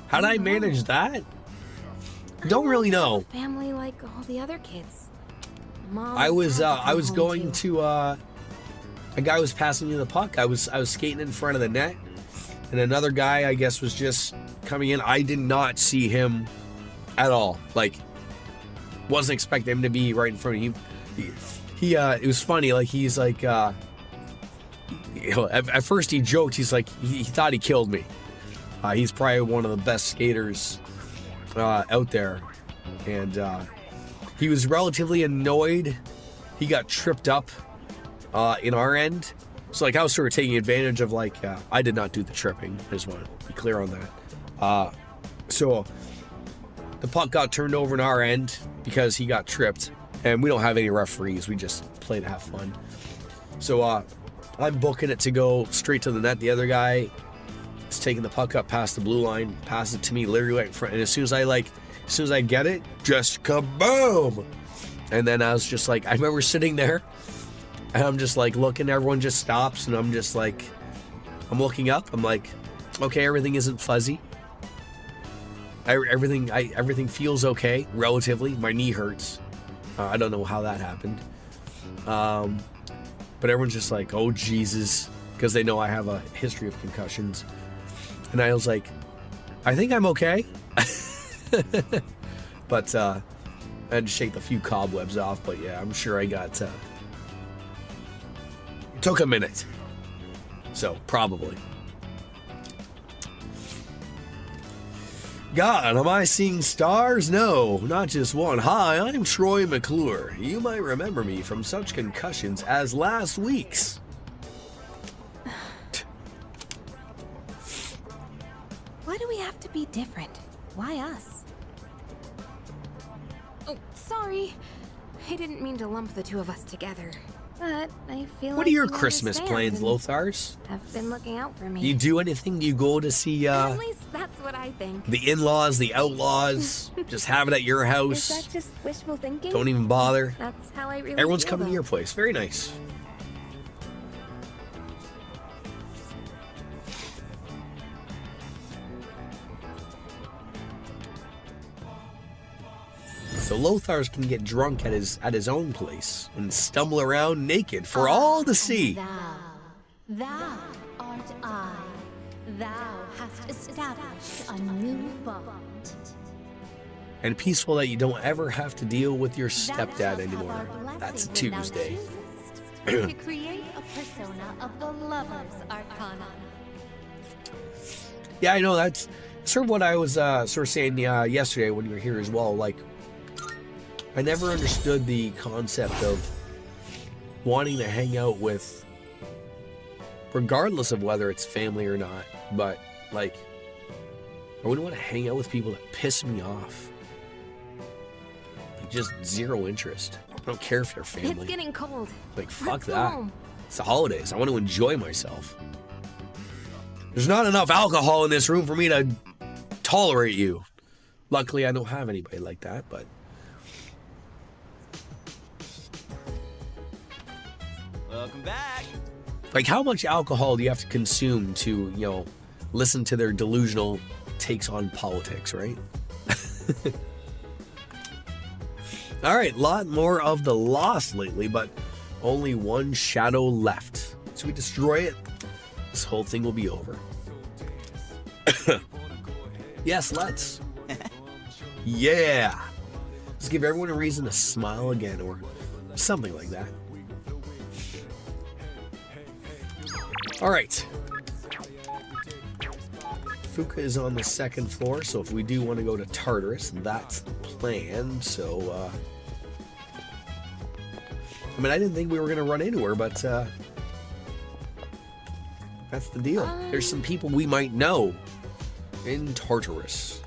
How did I manage that? Don't really know. family like all the other kids. Mom I was had to come home going too. to a guy was passing me the puck. I was skating in front of the net, and another guy I guess was just coming in. I did not see him at all. Like, wasn't expecting him to be right in front of him. He it was funny. Like, he's like, you know, at first he joked. He's like, he thought he killed me. He's probably one of the best skaters out there, and he was relatively annoyed. He got tripped up in our end, so like I was sort of taking advantage of like I did not do the tripping. I just want to be clear on that. So the puck got turned over in our end because he got tripped, and we don't have any referees. We just play to have fun. So I'm booking it to go straight to the net. The other guy is taking the puck up past the blue line, passes it to me literally right in front, and as soon as I get it, just kaboom! And then I was just like, I remember sitting there, and I'm just like looking, everyone just stops, and I'm just like, I'm looking up, I'm like, okay, everything isn't fuzzy. Everything feels okay, relatively. My knee hurts. I don't know how that happened. But everyone's just like, oh Jesus, because they know I have a history of concussions. And I was like, I think I'm okay. But I had to shake a few cobwebs off, but yeah, I'm sure I got it took a minute. So probably. God, am I seeing stars? No, not just one. Hi, I'm Troy McClure. You might remember me from such concussions as last week's. Why do we have to be different? Why us? Oh, sorry. I didn't mean to lump the two of us together. But I feel What like are your you Christmas understand plans, and Lothars? have been looking out for me. You do anything? You go to see At least that's what I think. the in-laws, the outlaws, just have it at your Is house. that just wishful thinking? Don't even bother. That's how I really Everyone's feel, coming to though. your place. Very nice. So Lothars can get drunk at his own place and stumble around naked for all to see. Thou art I. Thou hast established a new bond. And peaceful that you don't ever have to deal with your Thou stepdad shalt have anymore. our blessing That's a when thou Tuesday. choosest to create a persona of the lover's arcana. Yeah, I know. That's sort of what I was sort of saying yesterday when you were here as well. Like, I never understood the concept of wanting to hang out with, regardless of whether it's family or not, but like, I wouldn't want to hang out with people that piss me off. Like, just zero interest. I don't care if they're family. It's getting cold. Like, fuck Let's go that. home. It's the holidays. I want to enjoy myself. There's not enough alcohol in this room for me to tolerate you. Luckily, I don't have anybody like that, but... Welcome back. Like, how much alcohol do you have to consume to, you know, listen to their delusional takes on politics, right? All right, lot more of the Lost lately, but only one shadow left. So we destroy it, this whole thing will be over. Yes, let's. Yeah. Let's give everyone a reason to smile again, or something like that. All right. Fuka is on the second floor, so if we do want to go to Tartarus, that's the plan. So, I mean, I didn't think we were going to run into her, but that's the deal. There's some people we might know in Tartarus.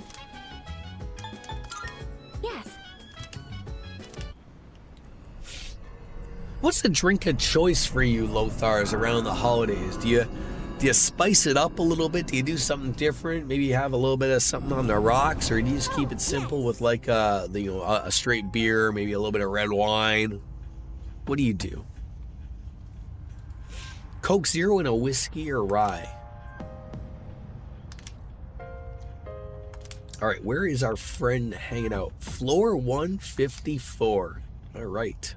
Yes. What's the drink of choice for you, Lothars, around the holidays? Do you spice it up a little bit? Do you do something different? Maybe you have a little bit of something on the rocks, or do you just keep it simple with like a straight beer, maybe a little bit of red wine? What do you do? Coke Zero and a whiskey or rye? All right, where is our friend hanging out? Floor 154. All right.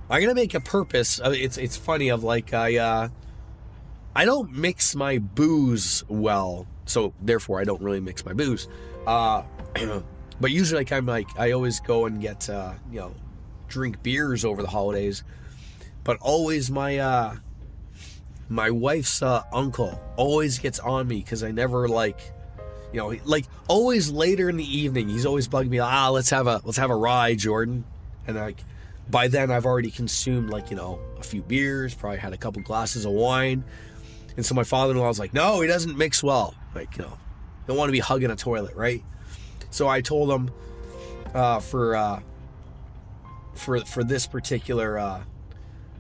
I'm gonna make a purpose. It's funny. Of like I don't mix my booze well, so therefore I don't really mix my booze. But usually, I always go and get drink beers over the holidays. But always my wife's uncle always gets on me because I never always later in the evening he's always bugging me. Let's have a rye, Jordan, and by then I've already consumed a few beers, probably had a couple glasses of wine, and so my father-in-law was like, no, he doesn't mix well, don't want to be hugging a toilet, right? So I told him for this particular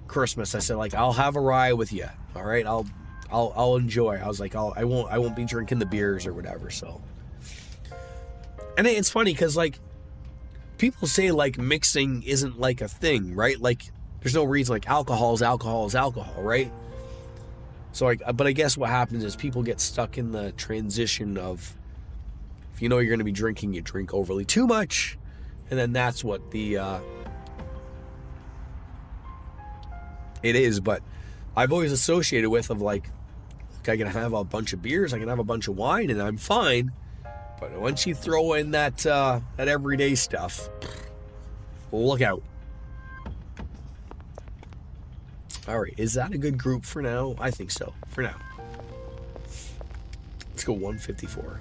Christmas, I said I'll have a rye with you, all right? I'll enjoy. I was like, I won't be drinking the beers or whatever. So, and it's funny because people say mixing isn't a thing, right? There's no reason. Alcohol is alcohol, right? So but I guess what happens is people get stuck in the transition of, if you know you're going to be drinking, you drink overly too much, and then that's what the it is. But I've always associated with I can have a bunch of beers, I can have a bunch of wine, and I'm fine. But once you throw in that everyday stuff, look out. All right, is that a good group for now? I think so, for now. Let's go 154.